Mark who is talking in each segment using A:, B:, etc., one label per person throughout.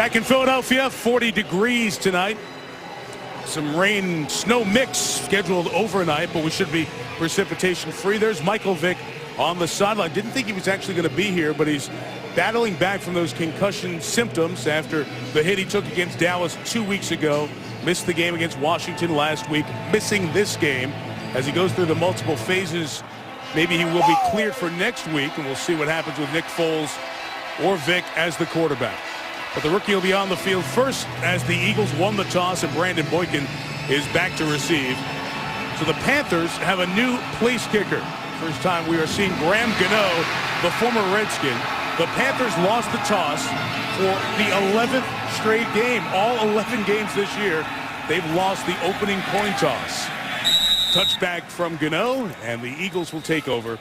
A: Back in Philadelphia, 40 degrees tonight. Some rain, snow mix scheduled overnight, but we should be precipitation free. There's Michael Vick on the sideline. Didn't think he was actually going to be here, but he's battling back from those concussion symptoms after the hit he took against Dallas 2 weeks ago. Missed the game against Washington last week, missing this game as he goes through the multiple phases. Maybe he will be cleared for next week, and we'll see what happens with Nick Foles or Vick as the quarterback. But the rookie will be on the field first as the Eagles won the toss and Brandon Boykin is back to receive. So the Panthers have a new place kicker. First time we are seeing Graham Gano, the former Redskin. The Panthers lost the toss for the 11th straight game. All 11 games this year, they've lost the opening coin toss. Touchback from Gano, and the Eagles will take over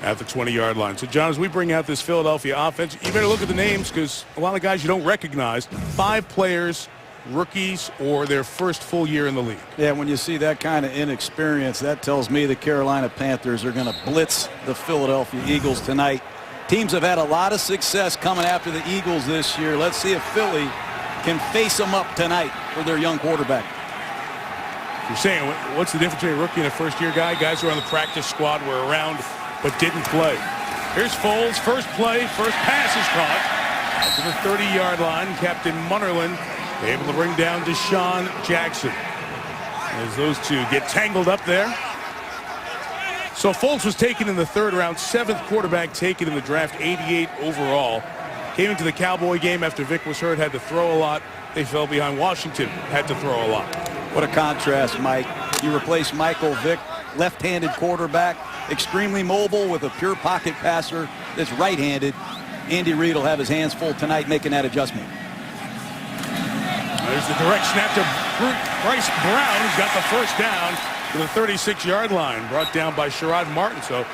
A: at the 20-yard line. So, John, as we bring out this Philadelphia offense, you better look at the names because a lot of guys you don't recognize. 5 players, rookies, or their first full year in the league.
B: Yeah, when you see that kind of inexperience, that tells me the Carolina Panthers are going to blitz the Philadelphia Eagles tonight. Teams have had a lot of success coming after the Eagles this year. Let's see if Philly can face them up tonight for their young quarterback.
A: You're saying, what's the difference between a rookie and a first-year guy? Guys who are on the practice squad were around but didn't play. Here's Foles, first play, first pass is caught. Out to the 30-yard line, Captain Munnerlyn able to bring down Deshaun Jackson. As those two get tangled up there. So Foles was taken in the 3rd round, 7th quarterback taken in the draft, 88 overall. Came into the Cowboy game after Vick was hurt, had to throw a lot. They fell behind Washington, had to throw a lot.
B: What a contrast, Mike. You replace Michael Vick, left-handed quarterback, extremely mobile with a pure pocket passer that's right-handed. Andy Reid will have his hands full tonight making that adjustment.
A: There's the direct snap to Bryce Brown, who's got the first down to the 36-yard line, brought down by Sherrod Martin. So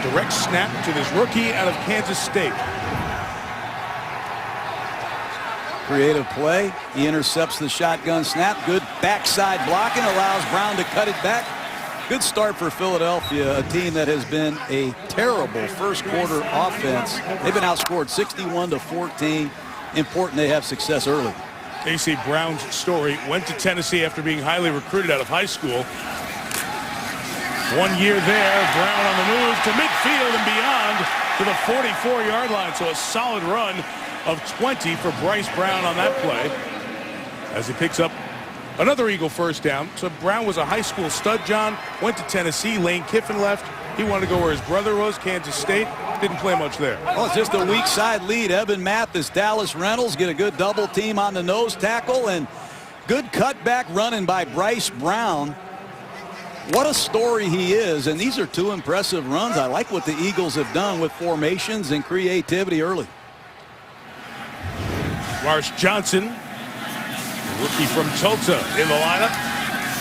A: direct snap to this rookie out of Kansas State.
B: Creative play. He intercepts the shotgun snap. Good backside blocking, allows Brown to cut it back. Good start for Philadelphia, a team that has been a terrible first quarter offense. They've been outscored 61-14. Important they have success early.
A: A.C. Brown's story, went to Tennessee after being highly recruited out of high school. 1 year there, Brown on the move to midfield and beyond to the 44-yard line. So a solid run of 20 for Bryce Brown on that play as he picks up another Eagle first down. So Brown was a high school stud, John. Went to Tennessee. Lane Kiffin left. He wanted to go where his brother was, Kansas State. Didn't play much there.
B: Well, it's just a weak side lead. Evan Mathis, Dallas Reynolds get a good double team on the nose tackle, and good cutback running by Bryce Brown. What a story he is, and these are 2 impressive runs. I like what the Eagles have done with formations and creativity early.
A: Marsh Johnson, rookie from Tulsa, in the lineup.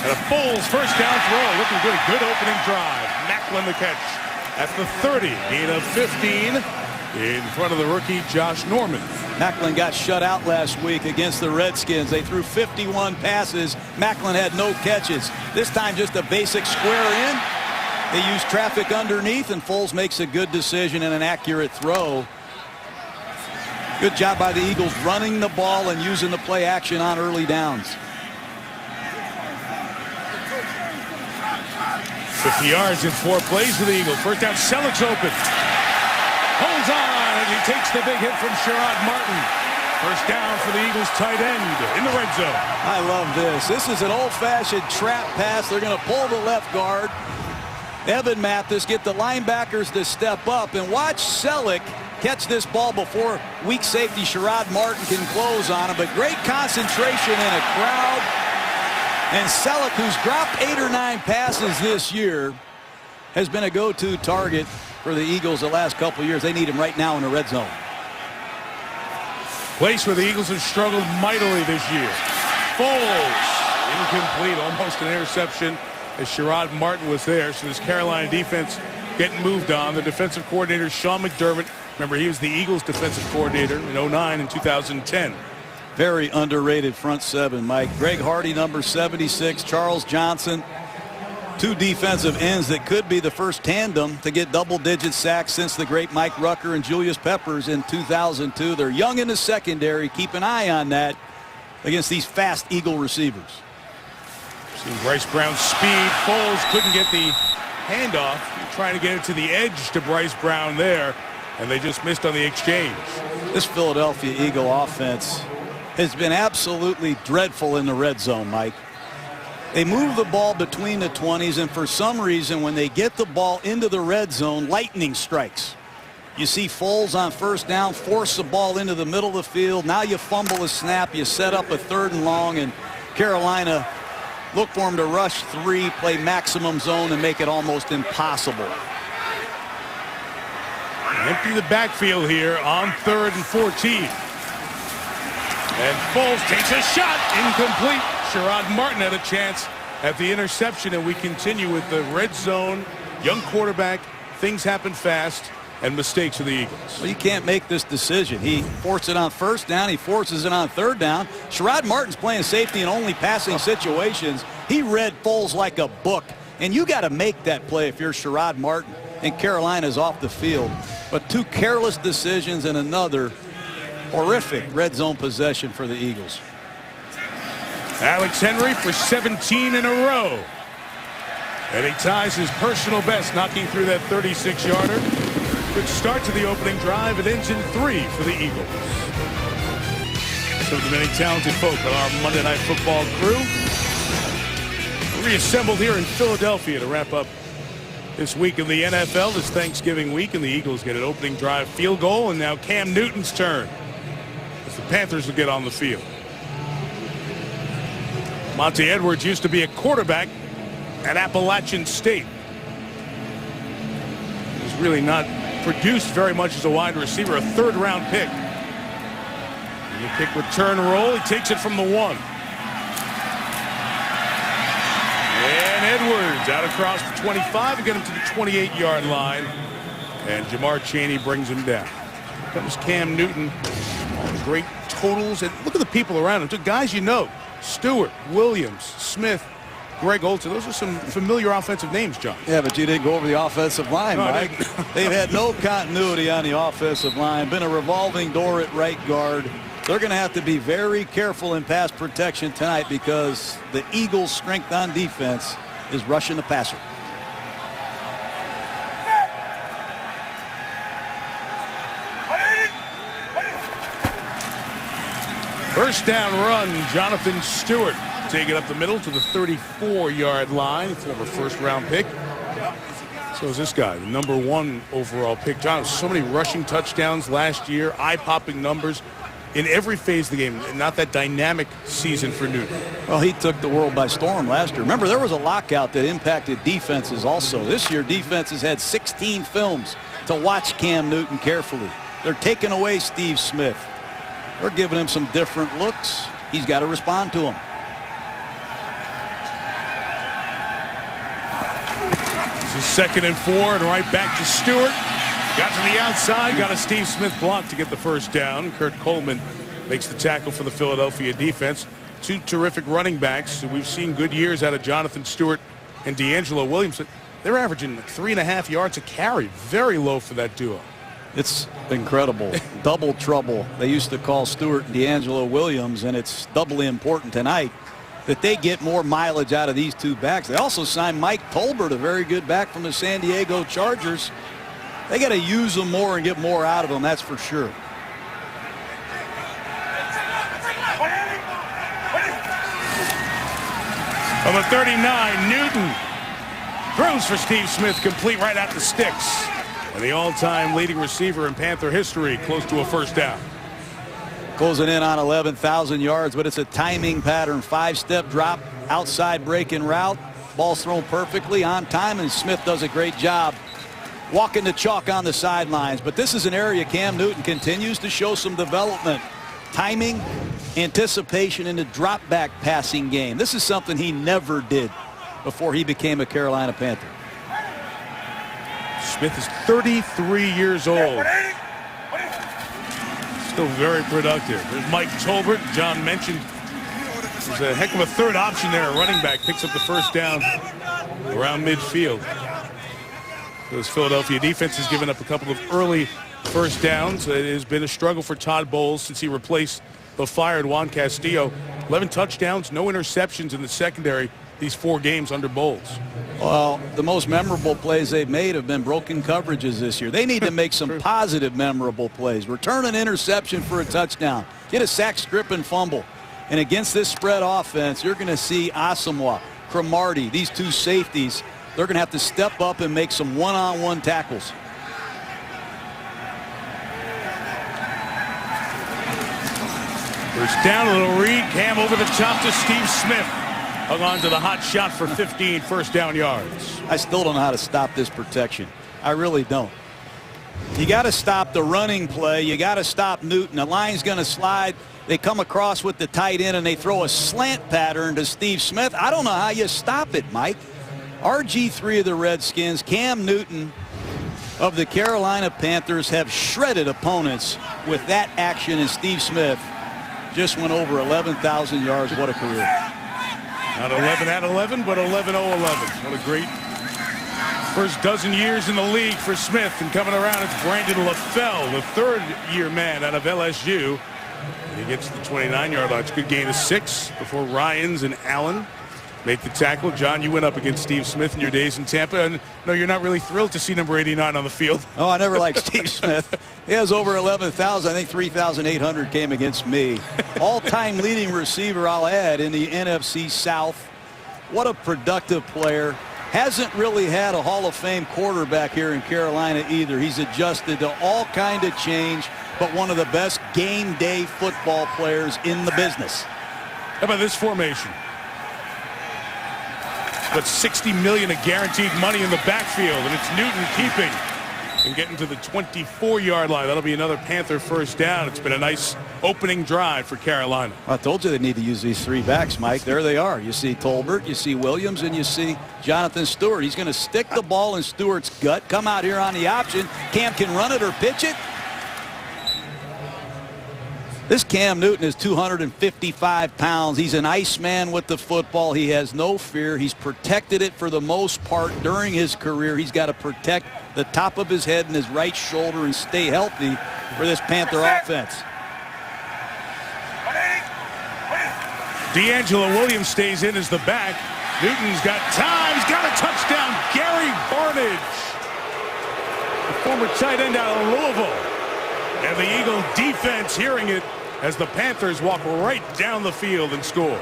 A: And a Foles first down throw. Looking good. Good opening drive. Macklin the catch at the 30. Gain of 15 in front of the rookie Josh Norman.
B: Macklin got shut out last week against the Redskins. They threw 51 passes. Macklin had no catches. This time just a basic square in. They use traffic underneath, and Foles makes a good decision and an accurate throw. Good job by the Eagles running the ball and using the play action on early downs.
A: 50 yards in 4 plays for the Eagles. First down, Selleck's open. Holds on as he takes the big hit from Sherrod Martin. First down for the Eagles tight end in the red zone.
B: I love this. This is an old-fashioned trap pass. They're going to pull the left guard. Evan Mathis get the linebackers to step up, and watch Selleck catch this ball before weak safety Sherrod Martin can close on him. But great concentration in a crowd. And Selleck, who's dropped 8 or 9 passes this year, has been a go-to target for the Eagles the last couple of years. They need him right now in the red zone.
A: Place where the Eagles have struggled mightily this year. Foles, incomplete, almost an interception as Sherrod Martin was there. So this Carolina defense getting moved on. The defensive coordinator, Sean McDermott. Remember, he was the Eagles defensive coordinator in 2009 and 2010.
B: Very underrated front 7, Mike. Greg Hardy, number 76. Charles Johnson. Two defensive ends that could be the first tandem to get double-digit sacks since the great Mike Rucker and Julius Peppers in 2002. They're young in the secondary. Keep an eye on that against these fast Eagle receivers.
A: Seeing Bryce Brown's speed. Foles couldn't get the handoff. Trying to get it to the edge to Bryce Brown there, and they just missed on the exchange.
B: This Philadelphia Eagle offense has been absolutely dreadful in the red zone, Mike. They move the ball between the 20s, and for some reason, when they get the ball into the red zone, lightning strikes. You see Foles on first down, force the ball into the middle of the field. Now you fumble a snap, you set up a 3rd and long, and Carolina look for him to rush 3, play maximum zone, and make it almost impossible.
A: Empty the backfield here on 3rd and 14. And Foles takes a shot, incomplete. Sherrod Martin had a chance at the interception, and we continue with the red zone. Young quarterback, things happen fast, and mistakes for the Eagles.
B: Well, you can't make this decision. He forced it on first down. He forces it on 3rd down. Sherrod Martin's playing safety in only passing situations. He read Foles like a book, and you got to make that play if you're Sherrod Martin, and Carolina's off the field. But 2 careless decisions and another horrific red zone possession for the Eagles.
A: Alex Henry for 17 in a row. And he ties his personal best, knocking through that 36-yarder. Good start to the opening drive. It ends in 3 for the Eagles. Some of the many talented folk on our Monday Night Football crew reassembled here in Philadelphia to wrap up this week in the NFL, this Thanksgiving week, and the Eagles get an opening drive field goal, and now Cam Newton's turn as the Panthers will get on the field. Monty Edwards used to be a quarterback at Appalachian State. He's really not produced very much as a wide receiver, a 3rd-round pick. And the kick return roll, he takes it from the 1. And Edwards out across the 25 to get him to the 28-yard line. And Jamar Chaney brings him down. Here comes Cam Newton. All the great totals. And look at the people around him. The guys you know. Stewart, Williams, Smith, Greg Olsen. Those are some familiar offensive names, John.
B: Yeah, but you didn't go over the offensive line,
A: no,
B: Mike. They've had no continuity on the offensive line. Been a revolving door at right guard. They're going to have to be very careful in pass protection tonight because the Eagles' strength on defense is rushing the passer.
A: First down run, Jonathan Stewart take it up the middle to the 34-yard line. Former 1st-round pick. So is this guy, the number 1 overall pick. John, so many rushing touchdowns last year, eye-popping numbers in every phase of the game. Not that dynamic season for Newton.
B: Well, he took the world by storm last year. Remember, there was a lockout that impacted defenses also. This year, defenses had 16 films to watch Cam Newton carefully. They're taking away Steve Smith. They're giving him some different looks. He's got to respond to them.
A: This is 2nd and 4, and right back to Stewart. Got to the outside, got a Steve Smith block to get the first down. Kurt Coleman makes the tackle for the Philadelphia defense. 2 terrific running backs. We've seen good years out of Jonathan Stewart and D'Angelo Williams. They're averaging 3.5 yards a carry. Very low for that duo.
B: It's incredible. Double trouble. They used to call Stewart and D'Angelo Williams, and it's doubly important tonight that they get more mileage out of these 2 backs. They also signed Mike Tolbert, a very good back from the San Diego Chargers. They got to use them more and get more out of them, that's for sure.
A: On the 39, Newton throws for Steve Smith, complete right at the sticks. And the all-time leading receiver in Panther history, close to a first down.
B: Closing in on 11,000 yards, but it's a timing pattern. 5-step drop, outside breaking route. Ball's thrown perfectly on time, and Smith does a great job walking the chalk on the sidelines. But this is an area Cam Newton continues to show some development. Timing, anticipation in the drop-back passing game. This is something he never did before he became a Carolina Panther.
A: Smith is 33 years old. Still very productive. There's Mike Tolbert. John mentioned there's a heck of a 3rd option there. A running back picks up the first down around midfield. This Philadelphia defense has given up a couple of early first downs. It has been a struggle for Todd Bowles since he replaced the fired Juan Castillo. 11 touchdowns, no interceptions in the secondary these 4 games under Bowles.
B: Well, the most memorable plays they've made have been broken coverages this year. They need to make some positive, memorable plays. Return an interception for a touchdown. Get a sack, strip, and fumble. And against this spread offense, you're going to see Asamoah, Cromartie, these 2 safeties. They're going to have to step up and make some one-on-one tackles.
A: First down, a little read. Cam over the top to Steve Smith. Hung on to the hot shot for 15 first down yards.
B: I still don't know how to stop this protection. I really don't. You got to stop the running play. You got to stop Newton. The line's going to slide. They come across with the tight end and they throw a slant pattern to Steve Smith. I don't know how you stop it, Mike. RG3 of the Redskins, Cam Newton of the Carolina Panthers have shredded opponents with that action, and Steve Smith just went over 11,000 yards. What a career.
A: Not 11 at 11, but 11-0-11. What a great first dozen years in the league for Smith. And coming around, it's Brandon LaFell, the third-year man out of LSU. And he gets the 29-yard line. It's a good gain of 6 before Ryans and Allen make the tackle. John, you went up against Steve Smith in your days in Tampa, and no, you're not really thrilled to see number 89 on the field.
B: Oh, I never liked Steve Smith. He has over 11,000. I think 3,800 came against me. All-time leading receiver, I'll add, in the NFC South. What a productive player. Hasn't really had a Hall of Fame quarterback here in Carolina either. He's adjusted to all kind of change, but one of the best game day football players in the business.
A: How about this formation? But $60 million of guaranteed money in the backfield, and it's Newton keeping and getting to the 24-yard line. That'll be another Panther first down. It's been a nice opening drive for Carolina.
B: I told you they need to use these 3 backs, Mike. There they are. You see Tolbert, you see Williams, and you see Jonathan Stewart. He's going to stick the ball in Stewart's gut, come out here on the option. Cam can run it or pitch it. This Cam Newton is 255 pounds. He's an Iceman with the football. He has no fear. He's protected it for the most part during his career. He's got to protect the top of his head and his right shoulder and stay healthy for this Panther offense.
A: D'Angelo Williams stays in as the back. Newton's got time. He's got a touchdown. Gary Barnidge, the former tight end out of Louisville. And the Eagle defense hearing it as the Panthers walk right down the field and score.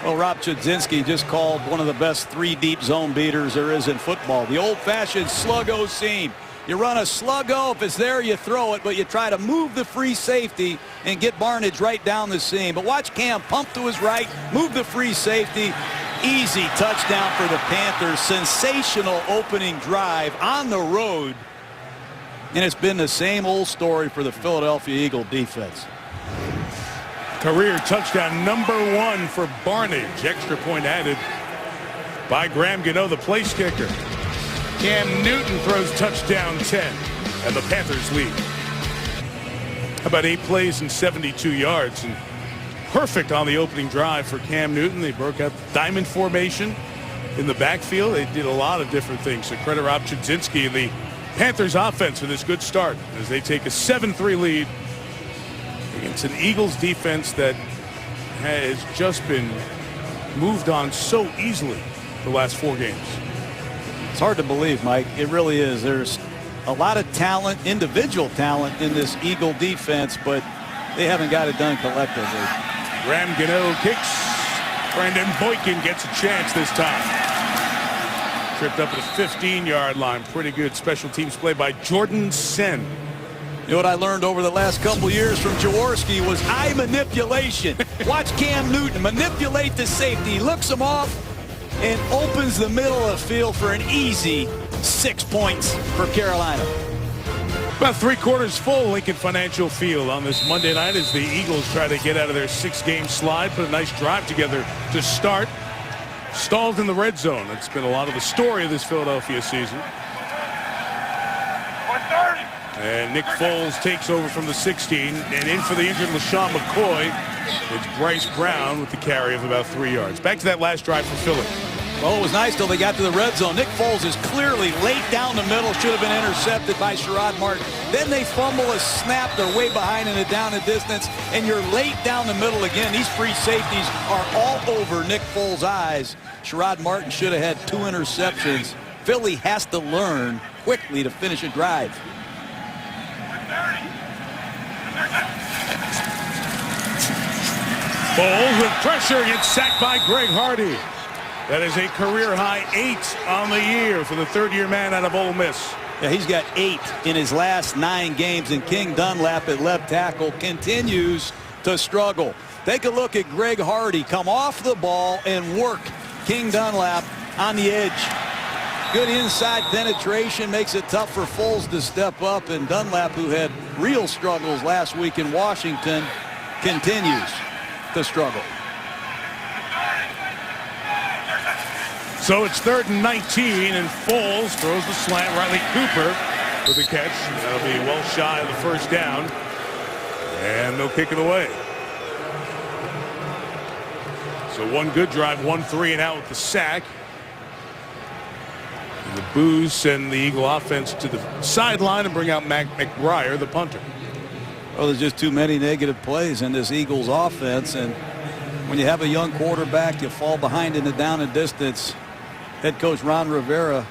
B: Well, Rob Chudzinski just called one of the best 3 deep zone beaters there is in football. The old-fashioned sluggo seam. You run a sluggo. If it's there, you throw it, but you try to move the free safety and get Barnidge right down the seam. But watch Cam pump to his right, move the free safety. Easy touchdown for the Panthers. Sensational opening drive on the road. And it's been the same old story for the Philadelphia Eagle defense.
A: Career touchdown number 1 for Barnidge. Extra point added by Graham Gano, the place kicker. Cam Newton throws touchdown 10, and the Panthers lead. How about 8 plays and 72 yards? And perfect on the opening drive for Cam Newton. They broke out the diamond formation in the backfield. They did a lot of different things. So credit Rob Chudzinski and the Panthers offense for this good start as they take a 7-3 lead against an Eagles defense that has just been moved on so easily the last 4 games.
B: It's hard to believe, Mike. It really is. There's a lot of talent, individual talent in this Eagle defense, but they haven't got it done collectively.
A: Graham Gano kicks. Brandon Boykin gets a chance this time. Tripped up at the 15-yard line. Pretty good special teams play by Jordan Sen.
B: You know what I learned over the last couple years from Jaworski was eye manipulation. Watch Cam Newton manipulate the safety. He looks him off and opens the middle of the field for an easy 6 points for Carolina.
A: About 3/4 full Lincoln Financial Field on this Monday night as the Eagles try to get out of their 6-game slide. Put a nice drive together to start. Stalled in the red zone. That's been a lot of the story of this Philadelphia season. And Nick Foles takes over from the 16, and in for the injured LaShawn McCoy. It's Bryce Brown with the carry of about 3 yards. Back to that last drive for Philly.
B: Well, it was nice till they got to the red zone. Nick Foles is clearly late down the middle. Should have been intercepted by Sherrod Martin. Then they fumble a snap. They're way behind in the down and distance. And you're late down the middle again. These free safeties are all over Nick Foles' eyes. Sherrod Martin should have had 2 interceptions. Philly has to learn quickly to finish a drive.
A: Foles with pressure gets sacked by Greg Hardy. That is a career-high 8 on the year for the third-year man out of Ole Miss.
B: Yeah, he's got 8 in his last 9 games, and King Dunlap at left tackle continues to struggle. Take a look at Greg Hardy come off the ball and work King Dunlap on the edge. Good inside penetration makes it tough for Foles to step up, and Dunlap, who had real struggles last week in Washington, continues to struggle.
A: So it's 3rd and 19, and Foles throws the slant. Riley Cooper with the catch. That'll be well shy of the first down. And they'll kick it away. So one good drive, 1 3 and out with the sack. And the boos send the Eagle offense to the sideline and bring out McBriar, the punter.
B: Well, there's just too many negative plays in this Eagles offense, and when you have a young quarterback, you fall behind in the down and distance. Head coach Ron Rivera,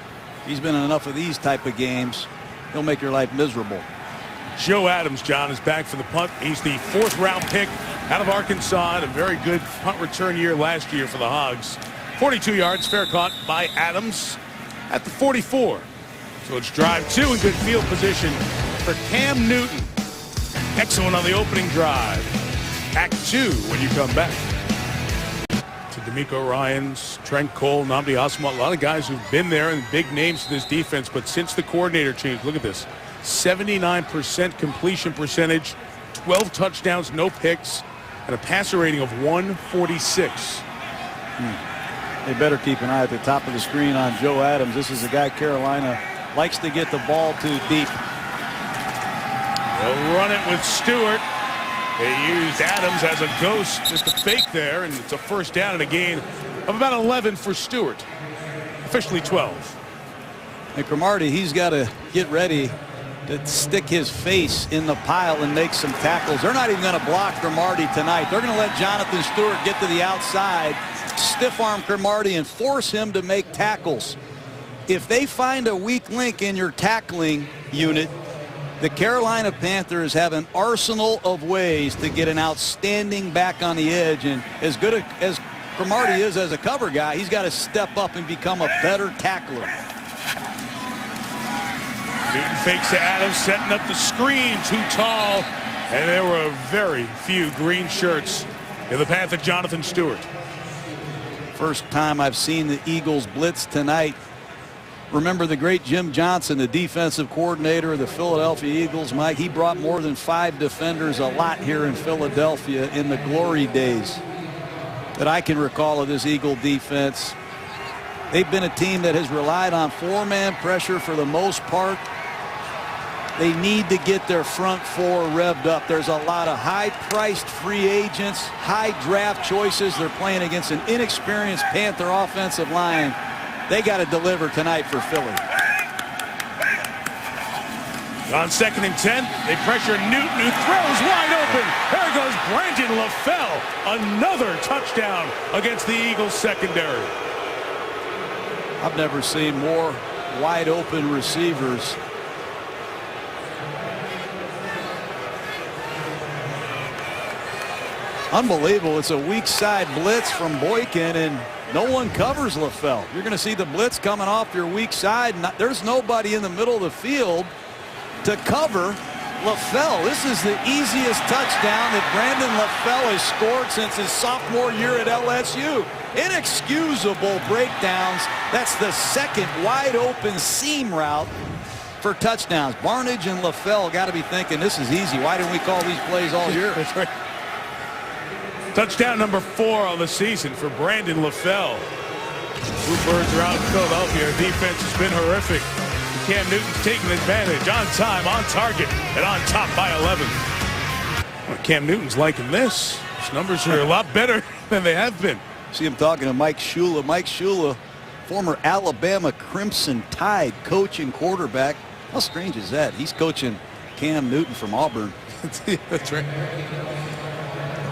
B: he's been in enough of these type of games. He'll make your life miserable.
A: Joe Adams, John, is back for the punt. He's the 4th round pick out of Arkansas. A very good punt return year last year for the Hogs. 42 yards, fair caught by Adams at the 44. So it's drive 2 in good field position for Cam Newton. Excellent on the opening drive. Act 2 when you come back. D'Amico Ryans, Trent Cole, Nnamdi Asomugha, a lot of guys who've been there and big names to this defense, but since the coordinator changed, look at this. 79% completion percentage, 12 touchdowns, no picks, and a passer rating of 146.
B: They better keep an eye at the top of the screen on Joe Adams. This is a guy Carolina likes to get the ball too deep.
A: They'll run it with Stewart. They used Adams as a ghost, just a fake there, and it's a first down and a gain of about 11 for Stewart. Officially 12.
B: And Cromartie, he's got to get ready to stick his face in the pile and make some tackles. They're not even going to block Cromartie tonight. They're going to let Jonathan Stewart get to the outside, stiff arm Cromartie, and force him to make tackles. If they find a weak link in your tackling unit, the Carolina Panthers have an arsenal of ways to get an outstanding back on the edge, and as good as Cromartie is as a cover guy, he's got to step up and become a better tackler.
A: Newton fakes to Adams, setting up the screen, too tall, and there were very few green shirts in the path of Jonathan Stewart.
B: First time I've seen the Eagles blitz tonight. Remember the great Jim Johnson, the defensive coordinator of the Philadelphia Eagles, Mike? He brought more than 5 defenders a lot here in Philadelphia in the glory days that I can recall of this Eagle defense. They've been a team that has relied on 4-man pressure for the most part. They need to get their front 4 revved up. There's a lot of high-priced free agents, high draft choices. They're playing against an inexperienced Panther offensive line. They got to deliver tonight for Philly.
A: On 2nd and 10, they pressure Newton, who throws wide open. There goes Brandon LaFell. Another touchdown against the Eagles secondary.
B: I've never seen more wide open receivers. Unbelievable. It's a weak side blitz from Boykin, and no one covers LaFell. You're going to see the blitz coming off your weak side. There's nobody in the middle of the field to cover LaFell. This is the easiest touchdown that Brandon LaFell has scored since his sophomore year at LSU. Inexcusable breakdowns. That's the 2nd wide open seam route for touchdowns. Barnage and LaFell got to be thinking this is easy. Why didn't we call these plays all year?
A: That's right. Touchdown number 4 on the season for Brandon LaFell. Bluebirds are out in Philadelphia. Our defense has been horrific. Cam Newton's taking advantage, on time, on target, and on top by 11. Well, Cam Newton's liking this. His numbers are a lot better than they have been.
B: See him talking to Mike Shula. Mike Shula former Alabama Crimson Tide coach and quarterback. How strange is that? He's coaching Cam Newton from Auburn.
A: That's right.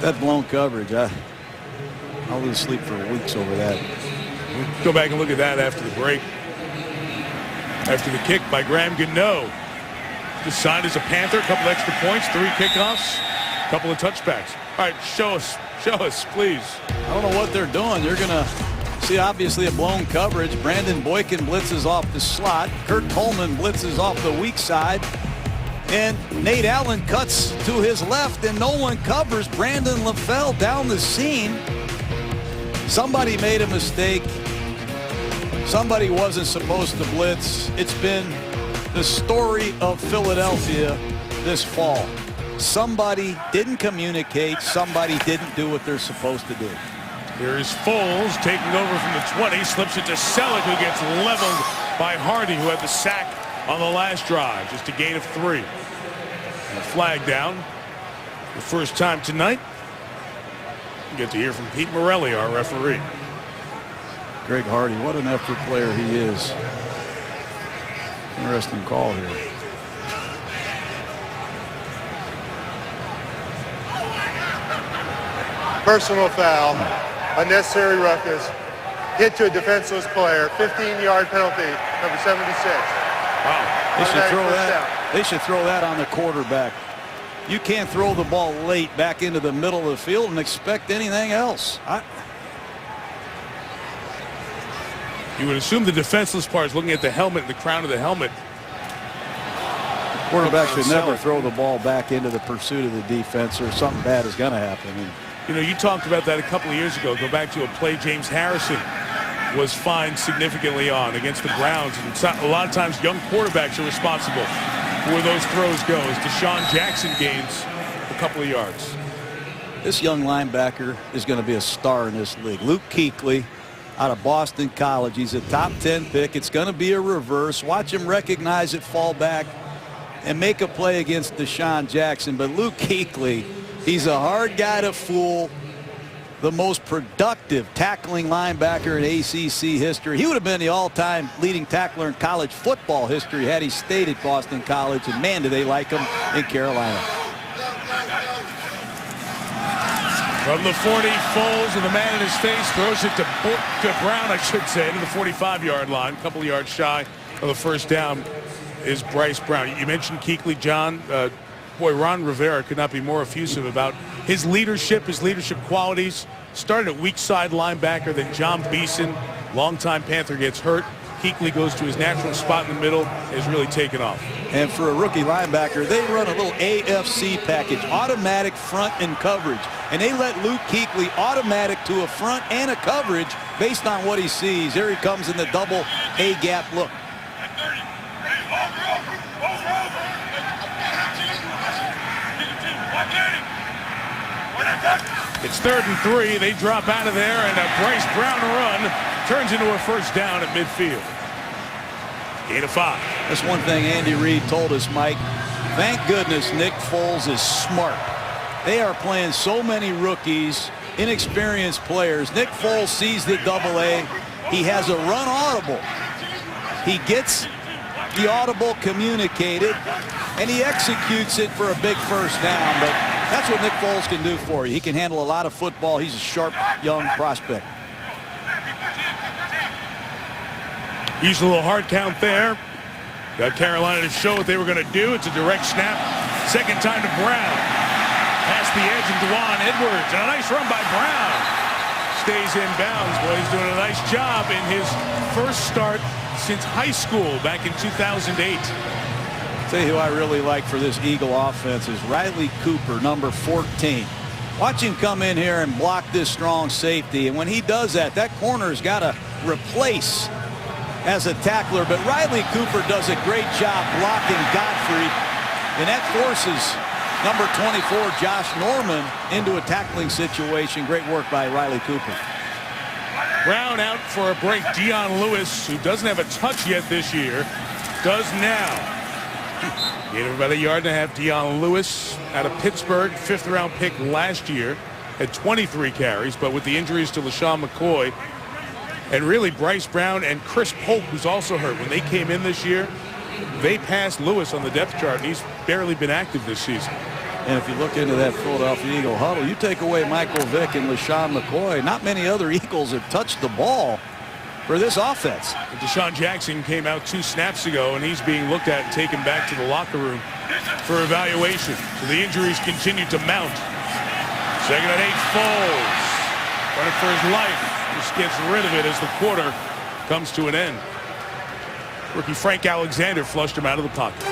B: That blown coverage, I'll lose sleep for weeks over that.
A: We'll go back and look at that after the break. After the kick by Graham Gano. Just signed as a Panther, a couple extra points, 3 kickoffs, a couple of touchbacks. All right, show us, please.
B: I don't know what they're doing. You're going to see obviously a blown coverage. Brandon Boykin blitzes off the slot. Kurt Coleman blitzes off the weak side. And Nate Allen cuts to his left, and no one covers. Brandon LaFell down the seam. Somebody made a mistake. Somebody wasn't supposed to blitz. It's been the story of Philadelphia this fall. Somebody didn't communicate. Somebody didn't do what they're supposed to do.
A: Here's Foles taking over from the 20, slips it to Selleck, who gets leveled by Hardy, who had the sack on the last drive. Just a gain of 3. And a flag down. The first time tonight. We get to hear from Pete Morelli, our referee.
B: Greg Hardy, what an effort player he is. Interesting call here.
C: Personal foul, unnecessary ruckus, hit to a defenseless player, 15-yard penalty, number 76.
A: Wow.
B: They should throw that on the quarterback. You can't throw the ball late back into the middle of the field and expect anything else.
A: You would assume the defenseless part is looking at the helmet, the crown of the helmet.
B: Quarterback should never throw the ball back into the pursuit of the defense, or something bad is going to happen.
A: You know, you talked about that a couple of years ago. Go back to a play James Harrison was fined significantly on against the Browns. And a lot of times young quarterbacks are responsible for where those throws go. As Deshaun Jackson gains a couple of yards.
B: This young linebacker is going to be a star in this league. Luke Kuechly out of Boston College. He's a top 10 pick. It's going to be a reverse. Watch him recognize it, fall back, and make a play against Deshaun Jackson. But Luke Kuechly, he's a hard guy to fool. The most productive tackling linebacker in ACC history. He would have been the all-time leading tackler in college football history had he stayed at Boston College. And man, do they like him in Carolina.
A: From the 40, Foles with the man in his face, throws it to Brown, I should say, to the 45-yard line. A couple of yards shy of the first down is Bryce Brown. You mentioned Kuechly, John. Boy, Ron Rivera could not be more effusive about his leadership qualities. Started at weak side linebacker, then John Beeson, longtime Panther, gets hurt. Kuechly goes to his natural spot in the middle, has really taken off.
B: And for a rookie linebacker, they run a little AFC package, automatic front and coverage. And they let Luke Kuechly automatic to a front and a coverage based on what he sees. Here he comes in the double A-gap look.
A: It's 3rd and 3. They drop out of there, and a Bryce Brown run turns into a first down at midfield. Gain of 5.
B: That's one thing Andy Reid told us, Mike. Thank goodness Nick Foles is smart. They are playing so many rookies, inexperienced players. Nick Foles sees the double A. He has a run audible. He gets the audible communicated, and he executes it for a big first down. But that's what Nick Foles can do for you. He can handle a lot of football. He's a sharp, young prospect.
A: Used a little hard count there. Got Carolina to show what they were going to do. It's a direct snap. Second time to Brown. Past the edge and Dwan Edwards. And a nice run by Brown. Stays in bounds. Boy, he's doing a nice job in his first start since high school back in 2008.
B: Tell you who I really like for this Eagle offense is Riley Cooper, number 14. Watch him come in here and block this strong safety. And when he does that, that corner's got to replace as a tackler. But Riley Cooper does a great job blocking Godfrey. And that forces number 24, Josh Norman, into a tackling situation. Great work by Riley Cooper.
A: Brown out for a break. Dion Lewis, who doesn't have a touch yet this year, does now. Gave him about 1.5 yards. Dion Lewis out of Pittsburgh, 5th-round pick last year, had 23 carries, but with the injuries to LaShawn McCoy And really, Bryce Brown and Chris Polk, who's also hurt, when they came in this year, they passed Lewis on the depth chart, and he's barely been active this season.
B: And if you look into that Philadelphia Eagle huddle, you take away Michael Vick and LaShawn McCoy, not many other Eagles have touched the ball for this offense.
A: Deshaun Jackson came out 2 snaps ago, and he's being looked at and taken back to the locker room for evaluation. So the injuries continue to mount. 2nd and 8, Foles running for his life. Just gets rid of it as the quarter comes to an end. Rookie Frank Alexander flushed him out of the pocket.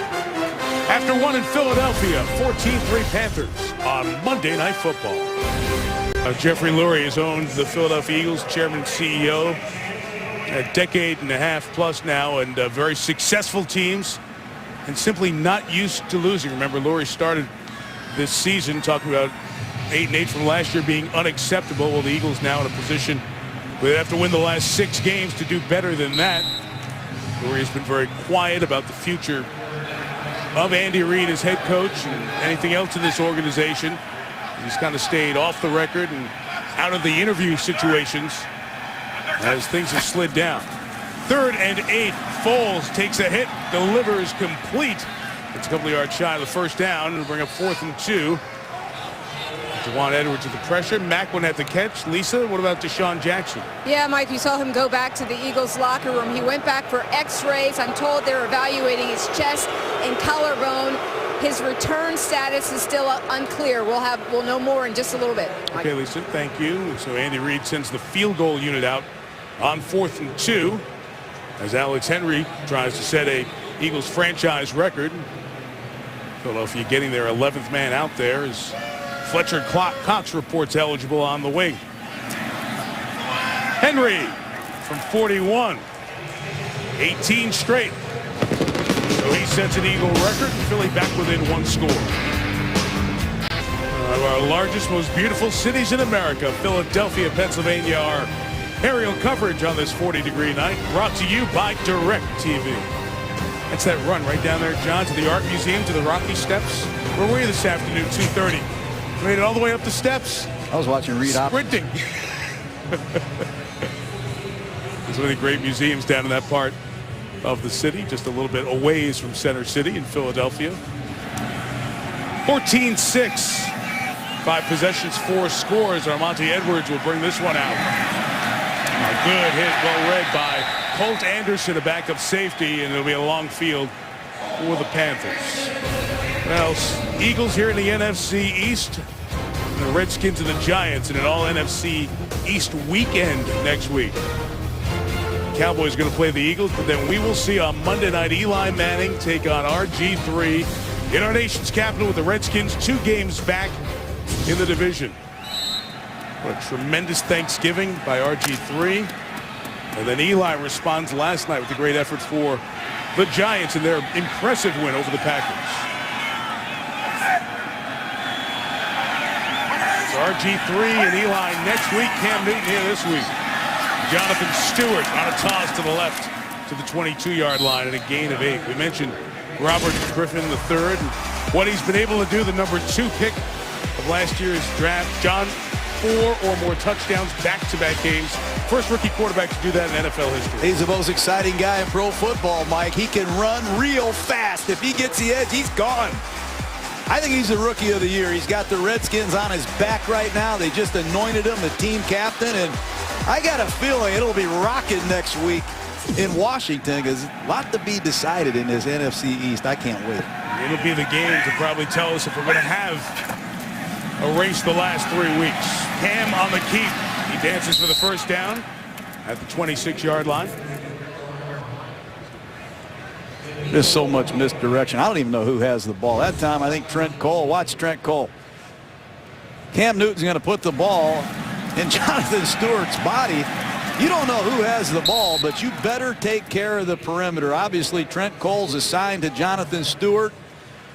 A: After one in Philadelphia, 14-3 Panthers on Monday Night Football. Jeffrey Lurie has owned the Philadelphia Eagles, chairman and CEO, a decade and a half plus now, and very successful teams, and simply not used to losing. Remember, Lurie started this season talking about 8-8 from last year being unacceptable. Well, the Eagles now in a position where they have to win the last 6 games to do better than that. Lurie has been very quiet about the future of Andy Reid as head coach and anything else in this organization. He's kind of stayed off the record and out of the interview situations as things have slid down. 3rd and 8, Foles takes a hit, delivers complete. It's a couple of yards shy of the first down, and bring up 4th and 2. Juwan Edwards with the pressure. Macklin at the catch. Lisa, what about Deshaun Jackson?
D: Yeah, Mike, you saw him go back to the Eagles locker room. He went back for x-rays. I'm told they're evaluating his chest and collarbone. His return status is still unclear. We'll know more in just a little bit. Mike.
A: Okay, Lisa, thank you. So Andy Reid sends the field goal unit out on 4th and 2 as Alex Henry tries to set a Eagles franchise record. Philadelphia getting their 11th man out there as Fletcher Cox reports eligible on the wing. Henry from 41. 18 straight. So he sets an Eagle record. Philly back within 1 score. One of our largest, most beautiful cities in America, Philadelphia, Pennsylvania. Our aerial coverage on this 40-degree night brought to you by DirecTV. That's that run right down there, John, to the Art Museum, to the Rocky Steps. Where were you this afternoon, 2:30? Made it all the way up the steps.
B: I was watching Reed
A: sprinting. There's one of the great museums down in that part of the city, just a little bit a ways from Center City in Philadelphia. 14-6. 5 possessions, 4 scores. Armonte Edwards will bring this one out. A good hit, well read by Colt Anderson, a backup safety, and it'll be a long field for the Panthers. Well, Eagles here in the NFC East, and the Redskins and the Giants in an all-NFC East weekend next week. Cowboys going to play the Eagles, but then we will see on Monday night Eli Manning take on RG3 in our nation's capital with the Redskins 2 games back in the division. What a tremendous Thanksgiving by RG3. And then Eli responds last night with a great effort for the Giants in their impressive win over the Packers. So RG3 and Eli next week. Cam Newton here this week. Jonathan Stewart on a toss to the left to the 22-yard line and a gain of 8. We mentioned Robert Griffin III and what he's been able to do, the number 2 pick of last year's draft. John, 4 or more touchdowns back-to-back games. First rookie quarterback to do that in NFL history.
B: He's the most exciting guy in pro football, Mike. He can run real fast. If he gets the edge, he's gone. I think he's the rookie of the year. He's got the Redskins on his back right now. They just anointed him the team captain, and I got a feeling it'll be rocking next week in Washington because a lot to be decided in this NFC East. I can't wait.
A: It'll be the game to probably tell us if we're going to have a race the last 3 weeks. Cam on the keep. He dances for the first down at the 26-yard line.
B: There's so much misdirection. I don't even know who has the ball. That time, I think Trent Cole. Watch Trent Cole. Cam Newton's going to put the ball in Jonathan Stewart's body. You don't know who has the ball, but you better take care of the perimeter. Obviously, Trent Cole's assigned to Jonathan Stewart,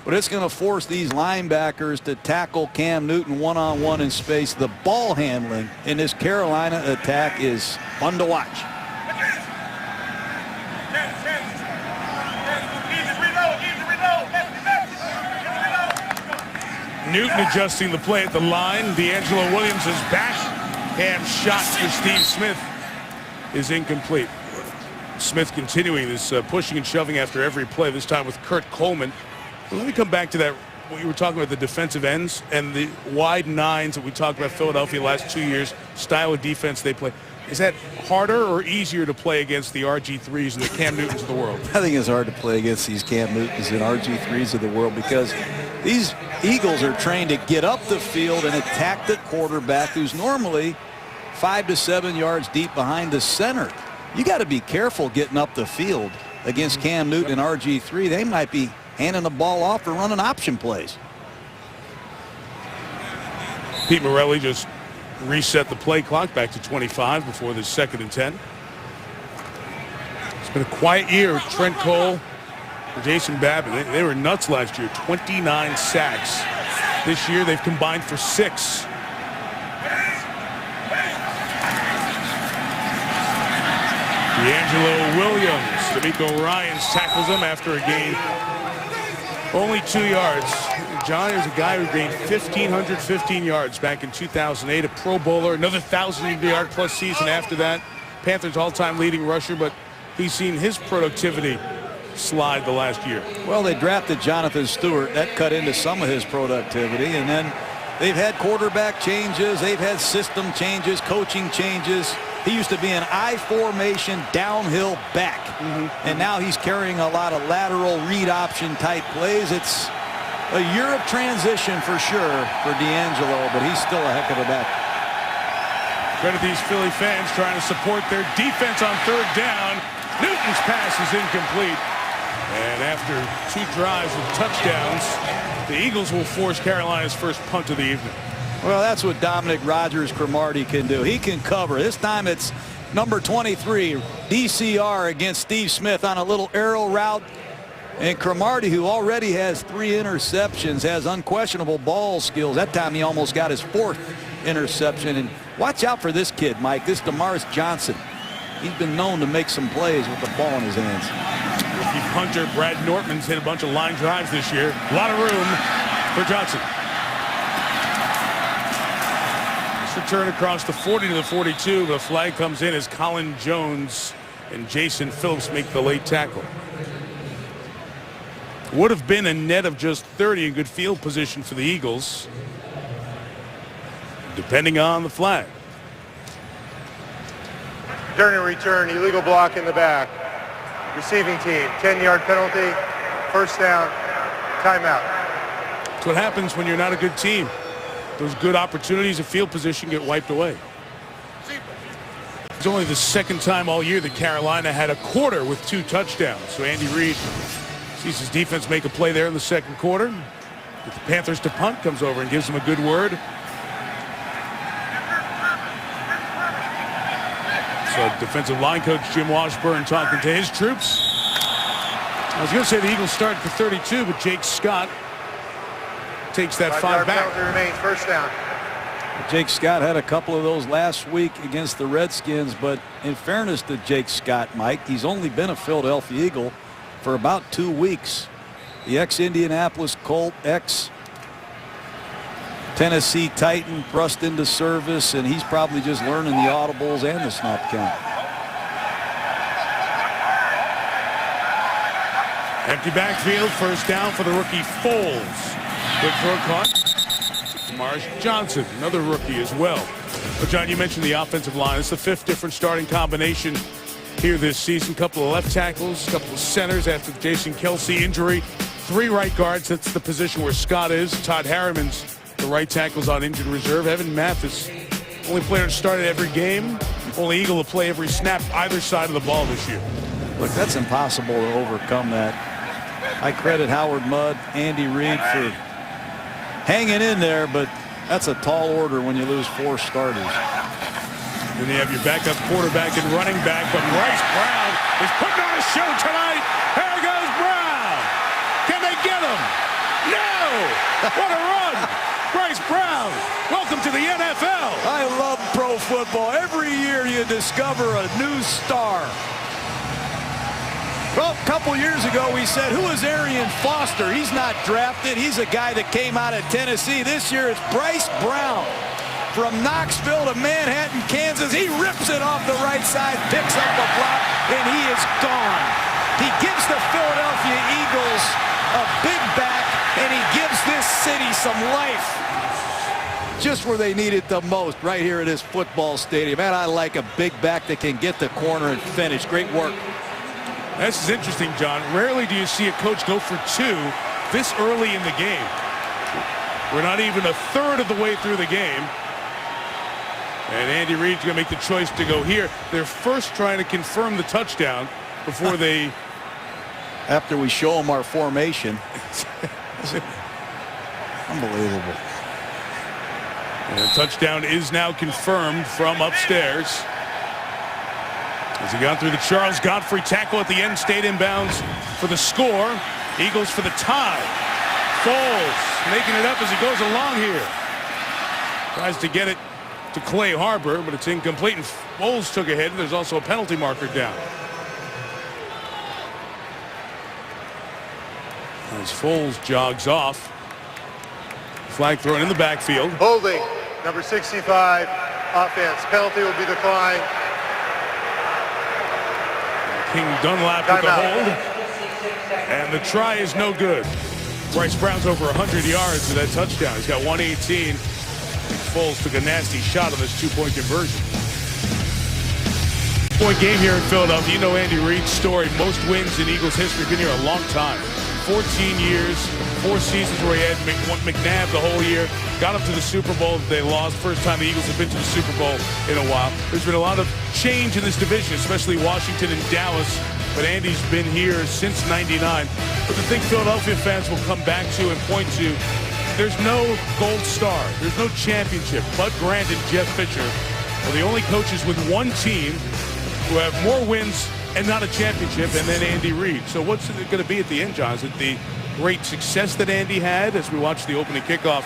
B: but it's going to force these linebackers to tackle Cam Newton one-on-one in space. The ball handling in this Carolina attack is fun to watch.
A: Newton adjusting the play at the line. D'Angelo Williams is back. Cam shot for Steve Smith is incomplete. Smith continuing this pushing and shoving after every play, this time with Kurt Coleman. But let me come back to that, what you were talking about, the defensive ends and the wide nines that we talked about Philadelphia last 2 years, style of defense they play. Is that harder or easier to play against the RG3s and the Cam Newtons of the world?
B: I think it's hard to play against these Cam Newtons and RG3s of the world because these Eagles are trained to get up the field and attack the quarterback, who's normally 5 to 7 yards deep behind the center. You got to be careful getting up the field against Cam Newton and RG3. They might be handing the ball off or running option plays.
A: Pete Morelli just reset the play clock back to 25 before the 2nd and 10. It's been a quiet year with Trent Cole, Jason Babbitt. They were nuts last year. 29 sacks. This year they've combined for 6. D'Angelo Williams. D'Amico Ryans tackles him after a gain only 2 yards. John is a guy who gained 1,515 yards back in 2008, a Pro Bowler, another 1,000-yard plus season after that. Panthers all-time leading rusher, but he's seen his productivity slide the last year.
B: Well, they drafted Jonathan Stewart. That cut into some of his productivity, and then they've had quarterback changes, they've had system changes, coaching changes. He used to be an I formation downhill back, and now he's carrying a lot of lateral read option type plays. It's a year of transition for sure for D'Angelo, but he's still a heck of a back.
A: Credit these Philly fans trying to support their defense on 3rd down. Newton's pass is incomplete. And after 2 drives with touchdowns, the Eagles will force Carolina's first punt of the evening.
B: Well, that's what Dominic Rodgers-Cromartie can do. He can cover. This time it's number 23, DCR against Steve Smith on a little arrow route. And Cromartie, who already has 3 interceptions, has unquestionable ball skills. That time he almost got his 4th interception. And watch out for this kid, Mike. This Damaris Johnson. He's been known to make some plays with the ball in his hands.
A: Rookie punter Brad Nortman's hit a bunch of line drives this year. A lot of room for Johnson. Return across the 40 to the 42. The flag comes in as Colin Jones and Jason Phillips make the late tackle. Would have been a net of just 30 in good field position for the Eagles, depending on the flag.
C: During a return, illegal block in the back. Receiving team, 10-yard penalty, 1st down, timeout.
A: That's what happens when you're not a good team. Those good opportunities of field position get wiped away. It's only the 2nd time all year that Carolina had a quarter with 2 touchdowns. So Andy Reid sees his defense make a play there in the 2nd quarter. Get the Panthers to punt, comes over and gives them a good word. So defensive line coach Jim Washburn talking to his troops. I was going to say the Eagles started for 32, but Jake Scott takes that 5 back.
C: Remains, 1st down.
B: Jake Scott had a couple of those last week against the Redskins, but in fairness to Jake Scott, Mike, he's only been a Philadelphia Eagle for about 2 weeks. The ex-Indianapolis Colt, ex-Tennessee Titan thrust into service, and he's probably just learning the audibles and the snap count.
A: Empty backfield, 1st down for the rookie Foles. Good throw caught. Damaris Johnson, another rookie as well. But John, you mentioned the offensive line. It's the 5th different starting combination here this season. Couple of left tackles, couple of centers after the Jason Kelsey injury. 3 right guards. That's the position where Scott is. Todd Harriman's the right tackle's on injured reserve. Evan Mathis, only player to start at every game. Only Eagle to play every snap either side of the ball this year.
B: Look, that's impossible to overcome that. I credit Howard Mudd, Andy Reid for hanging in there, but that's a tall order when you lose 4 starters.
A: Then you have your backup quarterback and running back, but Bryce Brown is putting on a show tonight. Here goes Brown. Can they get him? No! What a run! Bryce Brown, welcome to the NFL.
B: I love pro football. Every year you discover a new star. Well, a couple years ago we said, who is Arian Foster? He's not drafted. He's a guy that came out of Tennessee. This year it's Bryce Brown. from Knoxville to Manhattan, Kansas. He rips it off the right side, picks up a block, and he is gone. He gives the Philadelphia Eagles a big back, and he gives this city some life. Just where they need it the most, right here at this football stadium. And I like a big back that can get the corner and finish. Great work.
A: This is interesting, John. Rarely do you see a coach go for two this early in the game. We're not even a third of the way through the game. And Andy Reid's going to make the choice to go here. They're first trying to confirm the touchdown before they...
B: After we show them our formation. Unbelievable.
A: And the touchdown is now confirmed from upstairs. As he got through the Charles Godfrey tackle at the end, stayed inbounds for the score. Eagles for the tie. Foles making it up as he goes along here. Tries to get it to Clay Harbor, but it's incomplete, and Foles took a hit. There's also a penalty marker down. As Foles jogs off. Flag thrown in the backfield.
C: Holding, number 65, offense. Penalty will be declined.
A: King Dunlap with the hold. And the try is no good. Bryce Brown's over 100 yards to that touchdown. He's got 118. Foles took a nasty shot on this two-point conversion. Point game here in Philadelphia. You know Andy Reid's story. Most wins in Eagles history. Been here a long time. 14 years, 4 seasons where he had McNabb the whole year. Got up to the Super Bowl. They lost. First time the Eagles have been to the Super Bowl in a while. There's been a lot of change in this division, especially Washington and Dallas. But Andy's been here since '99. But the thing Philadelphia fans will come back to and point to, there's no gold star. There's no championship. Bud Grant and Jeff Fisher are the only coaches with one team who have more wins and not a championship, and then Andy Reid. So what's it going to be at the end, John? Is it the great success that Andy had as we watch the opening kickoff